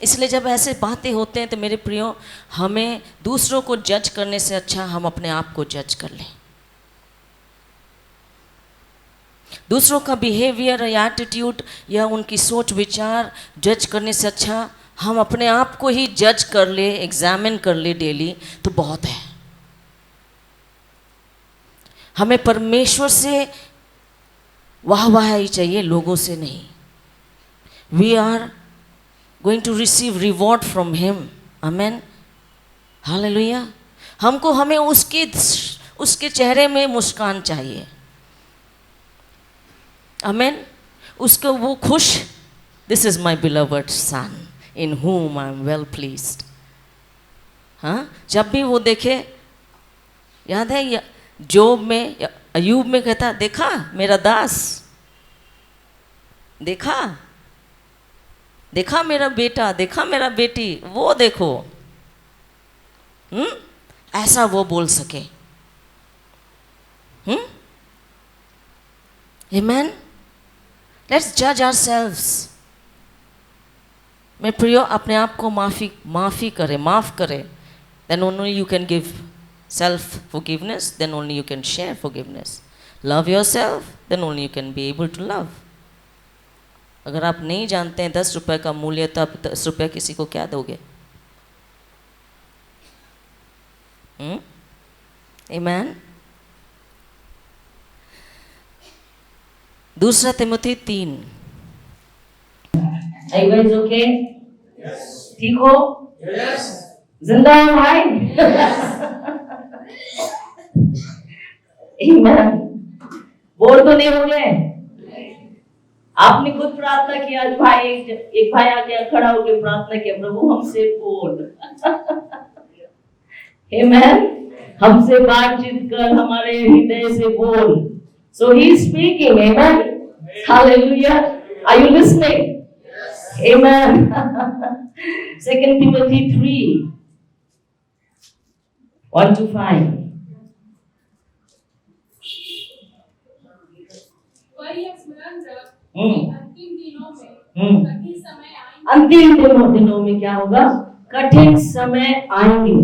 इसलिए जब ऐसे बातें होते हैं तो मेरे प्रियो, हमें दूसरों को जज करने से अच्छा हम अपने आप को जज कर लें। दूसरों का बिहेवियर या एटीट्यूड या उनकी सोच विचार जज करने से अच्छा हम अपने आप को ही जज कर ले, एग्जामिन कर ले डेली, तो बहुत है। हमें परमेश्वर से वाह ही चाहिए, लोगों से नहीं। We are going to receive reward from him. Amen, hallelujah. हमें उसके चेहरे में मुस्कान चाहिए। आमेन, उसको वो खुश, this is my beloved son in whom I am well pleased. हाँ, जब भी वो देखे, याद है जोब में, अयूब में कहता, देखा मेरा दास, देखा मेरा बेटा, देखा मेरा बेटी, वो देखो। ऐसा वो बोल सके। Amen. Let's judge ourselves. मैं प्रियो, अपने आप को माफ़ करे। Then only you can give self forgiveness. Then only you can share forgiveness. Love yourself. Then only you can be able to love. अगर आप नहीं जानते हैं 10 रुपए का मूल्य, तो आप 10 रुपये किसी को क्या दोगे? Amen. दूसरा Timothy 3। Are you guys okay? Yes. ठीक हो? Yes. जिंदा हो भाई? Amen. बोर तो नहीं हो गए? आपने खुद प्रार्थना किया, आज भाई एक भाई आके खड़ा होकर प्रार्थना किया, प्रभु हमसे बोल। Amen. हमसे बातचीत कर, हमारे हृदय से बोल। So he is speaking. Amen. Hallelujah. Are you listening? Yes. Amen. 2 Timothy 3, 1-5. पर यह स्मरण रख कि अंतिम दिनों में कठिन समय आएंगे। अंतिम दिनों में क्या होगा? कठिन समय आएंगे।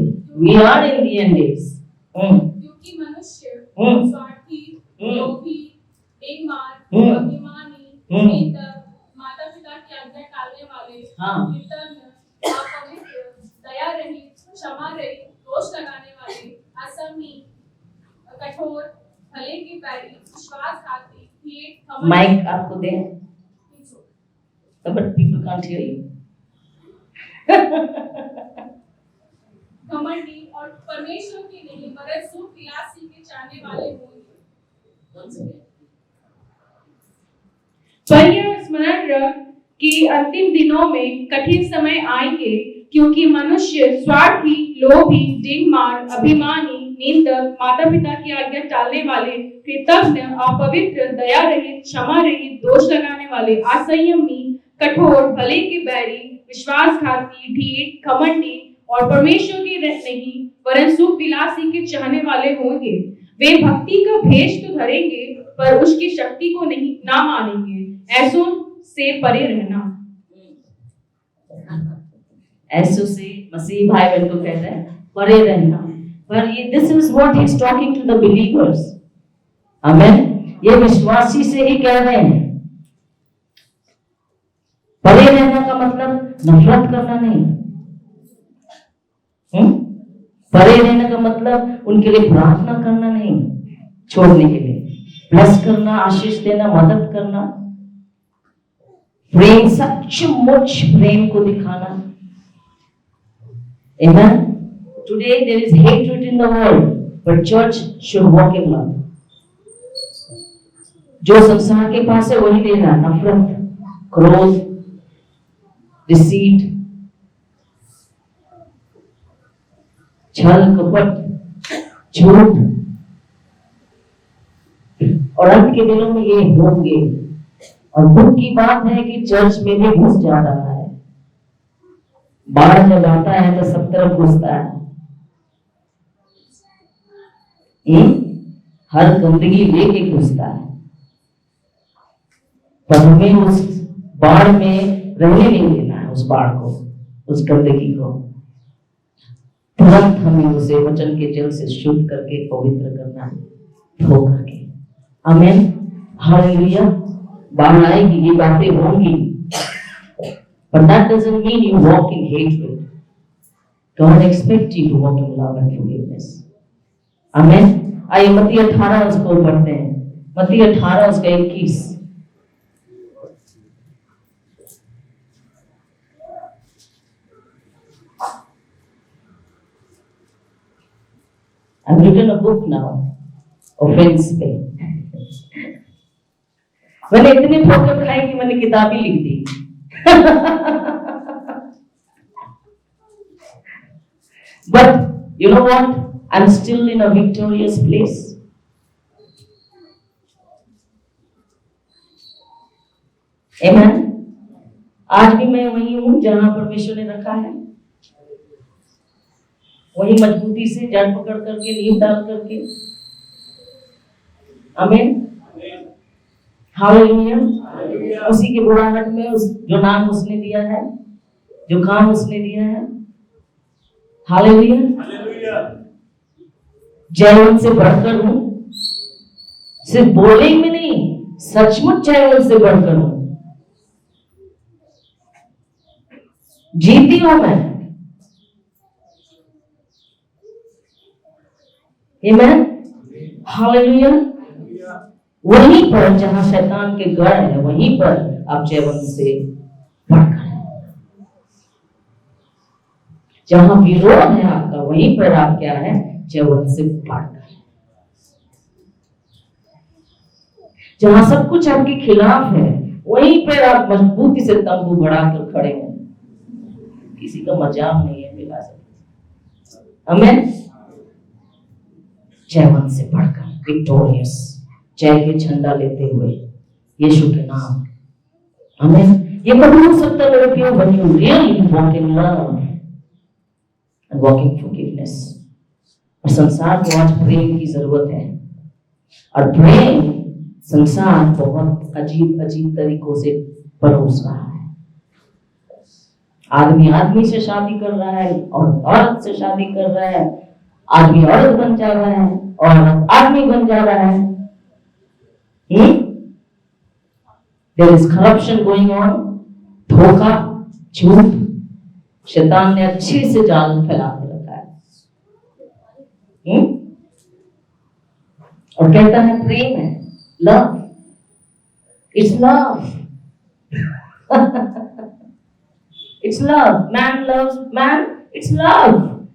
We are in the end days. क्योंकि मनुष्य स्वार्थी, लोभी, बेईमान, अभिमानी, नेतक, माता-पिता की आज्ञा टालने वाले, कृतज्ञ, अपवित्र, दया रहित, क्षमा रहित, दोष लगाने वाले, असमी, कठोर, भले की बैरी, विश्वासघाती, ठेठ, माइक आपको दे, but people can't hear you. घमंडी और परमेश्वर की नहीं वरन सुख विलासी के चाहने वाले होंगे। पर यह स्मरण रख कि अंतिम दिनों में कठिन समय आएंगे, क्योंकि मनुष्य स्वार्थी, लोभी, डिंगमार, अभिमानी, निंदक, माता-पिता की आज्ञा टालने वाले, कृतज्ञ, अपवित्र, दया रहित, क्षमा रहित, दोष लगाने वाले, असंयमी, कठोर, भले के बैरी, विश्वासघाती, ढीठ, घमंडी और परमेश्वर के नहीं वरन सुख विलासी के चाहने वाले होंगे। वे भक्ति का भेष तो धरेंगे, पर उसकी शक्ति को नहीं ना मानेंगे। ऐसों से परे रहना। ऐसों से मसीह भाई बहन को कहता है परे रहना। पर ये this is what he is talking to the believers. Amen. ये विश्वासी से ही कह रहे हैं। परे रहना का मतलब नफरत करना नहीं। परे रहने का मतलब उनके लिए प्रार्थना करना नहीं, छोड़ने के लिए ब्लेस करना, आशीष देना, मदद करना, प्रेम, सचमुच प्रेम को दिखाना। Amen. Today there is hatred in the world, but church should walk in love. जो संसार के पास है वही देना, नफरत, क्रोध, डिसीट, छल कपट, झूठ, और अंत के दिनों में ये होंगे। और दुख की बात है कि चर्च में भी घुस जा रहा है। बाढ़ जब आता है तो सब तरफ घुसता है। हर गंदगी लेके घुसता है। पर हमें उस बाढ़ में रहने नहीं देना है, उस बाढ़ को, उस गंदगी को। तुरंत हमें उसे वचन के जल से शुद्ध करके पवित्र करना है, धो करके। आमेन, हालेलुया। बाढ़ आएगी, ये बातें होंगी, but that doesn't mean you walk in hatred. God expects you to walk in love and forgiveness. Amen. आइए मत्ती 18 उसको पढ़ते हैं। मत्ती 18 उसका 21। I've written a book now, offense पे। मैंने इतनी ठोकर खाई कि मैंने किताब ही लिख दी। But you know what? I'm still in a victorious place. Amen. आज भी मैं वही हूं जहां परमेश्वर ने रखा है, वही मजबूती से जड़ पकड़ करके, नींव डाल करके। आमीन। हालेलुया। उसी के बुढ़ाहट में उस जो नाम उसने दिया है, जो काम उसने दिया है। हालेलुया। जयवंत से बढ़कर हूं, सिर्फ बोले में नहीं, सचमुच जयवंत से बढ़कर हूं। जीती हूं मैं। आमीन। हालेलुया। वहीं पर जहां शैतान के गढ़ है, वहीं पर आप जयवंत से बढ़कर हैं। जहां विरोध है आपका, वहीं पर आप क्या है? जयवंत से बढ़कर। जहां सब कुछ आपके खिलाफ है, वहीं पर आप मजबूती से तंबू बढ़ाकर खड़े हैं। किसी का मजाक नहीं है मिला सकते। आमीन। जयवंत से बढ़कर, विक्टोरियस, जय के झंडा लेते हुए यीशु के नाम। आमीन। ये कभी हो सकता है मेरे प्रियो, when you really walk in love and walk in forgiveness। और संसार को आज प्रेम की जरूरत है, और प्रेम संसार बहुत अजीब अजीब तरीकों से परोस रहा है। आदमी आदमी से शादी कर रहा है, और औरत से शादी कर रहा है, आदमी औरत बन जा रहा है, औरत आदमी बन जा रहा है। There is corruption going on। धोखा, झूठ, शैतान ने अच्छे से जाल फैला के रखा है। और कहता है प्रेम है, love, it's love. It's love. Man loves man. It's love.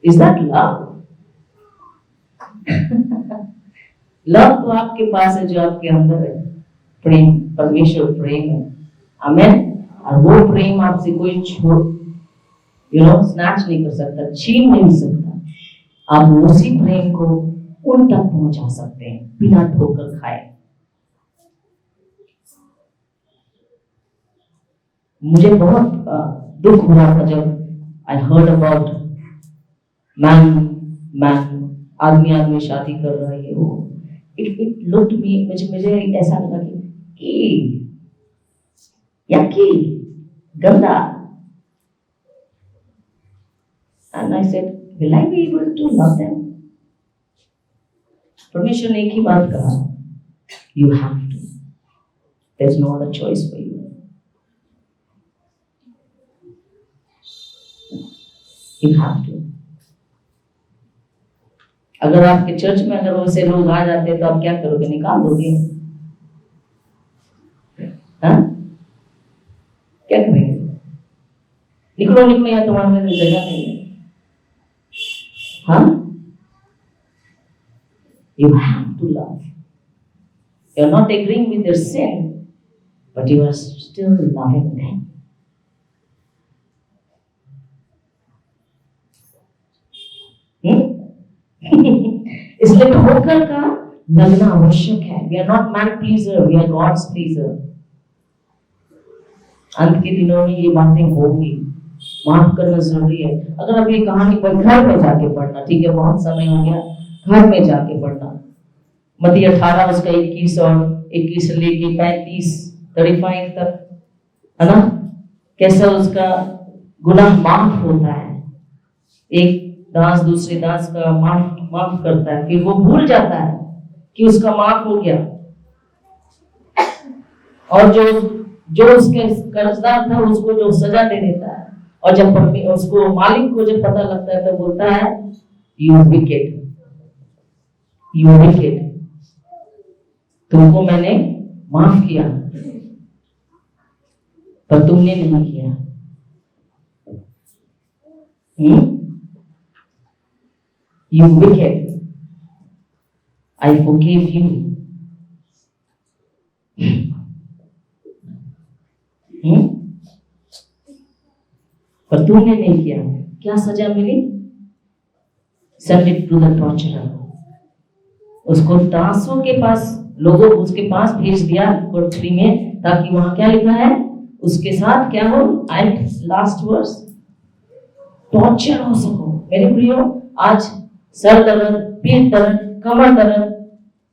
Is that love? Love तो आपके पास है, जो आपके अंदर है। प्रेम, परमेश्वर प्रेम है। आमीन। और वो प्रेम आपसे कोई स्नैच नहीं कर सकता, छीन नहीं सकता। आप उसी प्रेम को उन तक पहुंचा सकते हैं बिना ठोकर खाए। मुझे बहुत दुख हुआ था जब आई हर्ड अबाउट मैन आदमी शादी कर रहा है। वो इट लुक्ड मी, मुझे ऐसा लगा कि यकी गंदा। And I said, will I be able to love them? परमेश्वर ने एक ही बात कहा, you have to. There is no other choice for you. You have to। अगर आपके चर्च में अगर वैसे लोग आ जाते हैं तो आप क्या करोगे? निकाल दोगे? हाँ? क्या करेंगे? निकलो निकलो, या तुम्हारे लिए जगह नहीं है। हाँ? You have to love। You're not agreeing with their sin, but you are still loving them। इसलिए ठोकर का लगना आवश्यक है। We are not man pleaser, we are God's pleaser। अंत के दिनों में ये बातें होंगी, माफ करना जरूरी है। अगर आप ये कहानी पर घर में जाके पढ़ना, ठीक है, बहुत समय हो गया, घर में जाके पढ़ना। मत्ती 18 उसका 21 और 21 से लेके 35 तक, है ना, कैसा उसका गुनाह माफ होता है। एक दास दूसरे दास का माफ करता है, फिर वो भूल जाता है कि उसका माफ हो गया, और जो उसके कर्जदार था उसको जो सजा दे देता है, और जब उसको मालिक को जब पता लगता है तो बोलता है यू विकेट, तुमको मैंने माफ किया पर तुमने नहीं किया। You wicked, I forgave you. पर तुमने नहीं किया। क्या सजा मिली? Send it to the torturer. उसको दासों के पास, लोगों को उसके पास भेज दिया कोर्ट 3 में, ताकि वहां क्या लिखा है उसके साथ क्या हो, एंड लास्ट वर्स, टॉर्चर हो सको। मेरे प्रियो, आज सर दर्द, पीठ दर्द, कमर दर्द,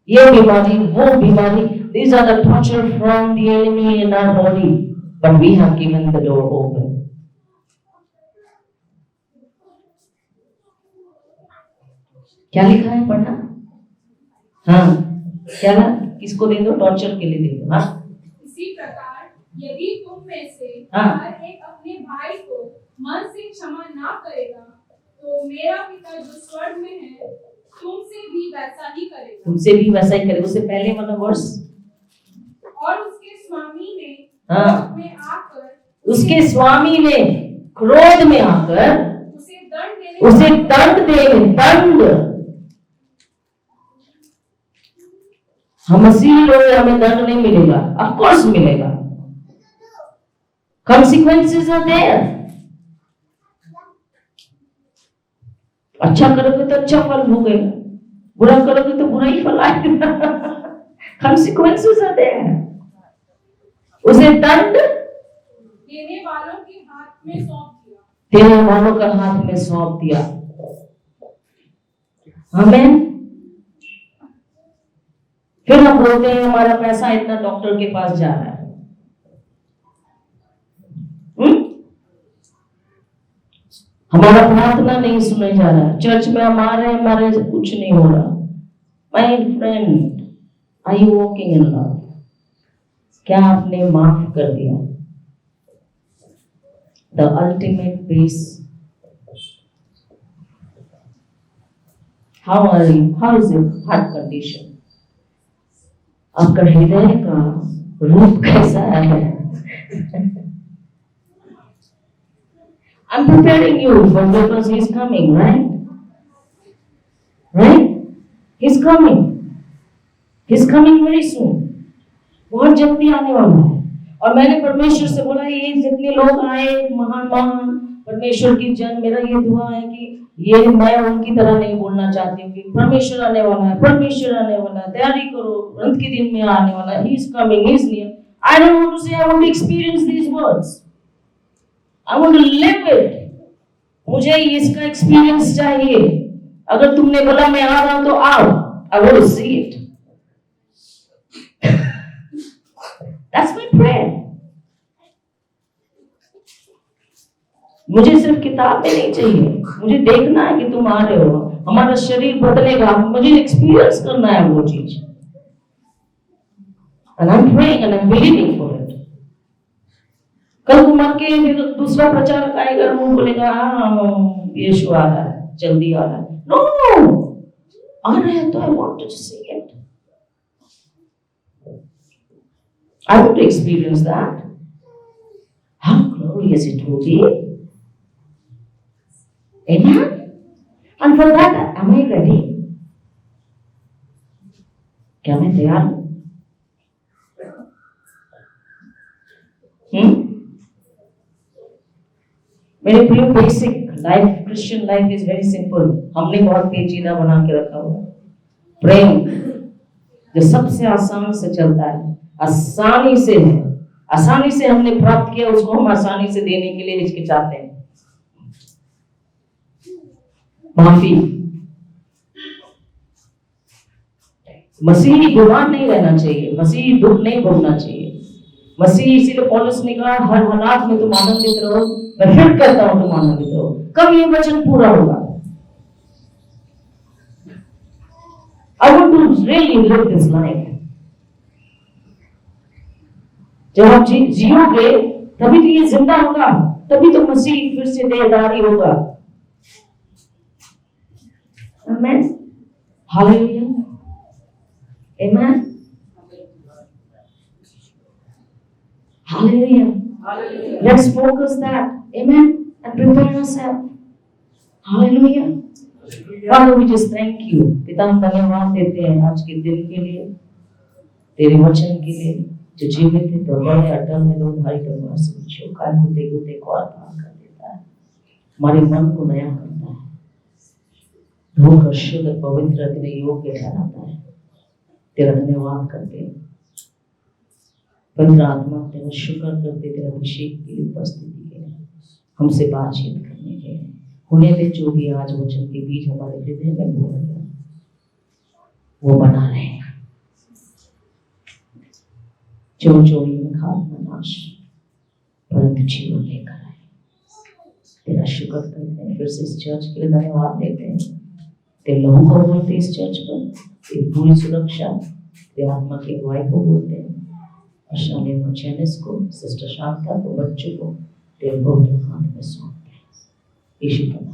ये बीमारी, वो बीमारी, these are the torture from the enemy in our body, but we have given the door open. क्या लिखा है पढ़ना? हाँ, क्या ना, किसको दे दो? टॉर्चर के लिए दे दो। हाँ, इसी प्रकार यदि तुम में से हाँ। हर एक अपने भाई को मन से क्षमा ना करेगा, तो मेरा पिता जो स्वर्ग में है तुमसे भी वैसा ही करेगा। तुमसे भी वैसा ही करेगा। उससे पहले वाला वर्ष, और उसके स्वामी ने हाँ। क्रोध में आकर उसके स्वामी ने क्रोध में आकर उसे दंड देने दंड। हम मसीही लोग, हमें दंड नहीं मिलेगा, ऑफ कोर्स मिलेगा। Consequences are there. अच्छा करोगे तो अच्छा फल भोगेगा, बुरा करोगे तो बुरा ही फल आएगा। Consequences are there. उसे दंड देने वालों के हाथ में सौंप दिया। देने वालों का हाथ में सौंप दिया। आमीन। फिर हम बोलते हैं हमारा पैसा इतना डॉक्टर के पास जा रहा है। हमारा प्रार्थना नहीं सुना जा रहा, चर्च में हम आ रहे हैं, हमारे से कुछ नहीं हो रहा। My friend, are you walking in love? क्या आपने माफ कर दिया? The ultimate peace. How are you? How is your heart condition? आपका हृदय का रूप कैसा है? I'm preparing you for because he's coming, right? Right? He's coming. He's coming very soon. बहुत जल्दी आने वाला है। और मैंने परमेश्वर से बोला, ये जितने लोग आए महान परमेश्वर की जन, मेरा ये दुआ है कि ये मैं उनकी तरह नहीं बोलना चाहती हूँ कि परमेश्वर आने वाला है, परमेश्वर आने वाला है, तैयारी करो, अंत के दिन में आने वाला है, he is coming, he is near. I don't want to say, I want to experience these words. I want to live it. मुझे इसका एक्सपीरियंस चाहिए। अगर तुमने बोला मैं आ रहा हूं तो आओ। I want to see it. That's my prayer. मुझे सिर्फ किताब में नहीं चाहिए, मुझे देखना है कि तुम आ रहे हो, हमारा शरीर बदलेगा, मुझे एक्सपीरियंस करना है वो चीज। And I'm praying and I'm believing for it. कल कुमार के फिर दूसरा प्रचारक आएगा, वो बोलेगा यीशु आ रहा है, जल्दी आ रहा है। नो, आ रहा है तो I want to see it. I want to experience that. How glorious it will be. Amen. And for that, am I ready? क्या मैं तैयार हूं? मेरे प्रिय, basic life, Christian life is very simple. हमने बहुत पेचीदा बना के रखा हुआ। प्रेम जो सबसे आसान से चलता है, आसानी से है, आसानी से हमने प्राप्त किया, उसको हम आसानी से देने के लिए हिचकिचाते हैं। माफी। मसीही गुमान नहीं रहना चाहिए, मसीही दुख नहीं भोगना चाहिए। मसीही, इसीलिए पौलुस ने कहा हर हालात में तुम आनंदित रहो। मैं फिर कहता हूं तुम आनंदित रहो। कब ये वचन पूरा होगा? I want to really live this life. जब आप जियोगे तभी तो ये जिंदा होगा, तभी तो मसीह फिर से देहधारी होगा। Amen. Hallelujah. Amen. Hallelujah. Let's focus that. Amen. And prepare ourselves. Hallelujah. Father, we just thank you. पिता हम धन्यवाद देते हैं आज के दिन के लिए, तेरे वचन के लिए जो जीवित है, प्रबल है, अटल है, दोधारी तलवार से विचो काल होते होते को और पार कर देता है, हमारे मन को नया करता है, धोकर शुद्ध पवित्र तेरे योग्य ठहराता है। तेरा धन्यवाद करते हैं, पवित्र आत्मा तेरा शुक्र करते, तेरा अभिषेक के लिए, उपस्थिति के लिए, हमसे बातचीत करने के लिए। होने दे जो भी आज वचन के बीच हमारे हृदय में बोला गया वो बना रहे, चोरी में खाद न नाश परंतु जीवन लेकर आए। तेरा शुक्र करते हैं, फिर से इस चर्च के लिए धन्यवाद देते हैं। तेरे लोगों को बोलते इस चर्च पर, तेरी पूरी सुरक्षा, तेरे आत्मा की अगुवाई को बोलते हैं, और शालीन मचैनिस को, सिस्टर शांता को, बच्चों को तेरे बहुत हाथ में सौंपते हैं। यीशु का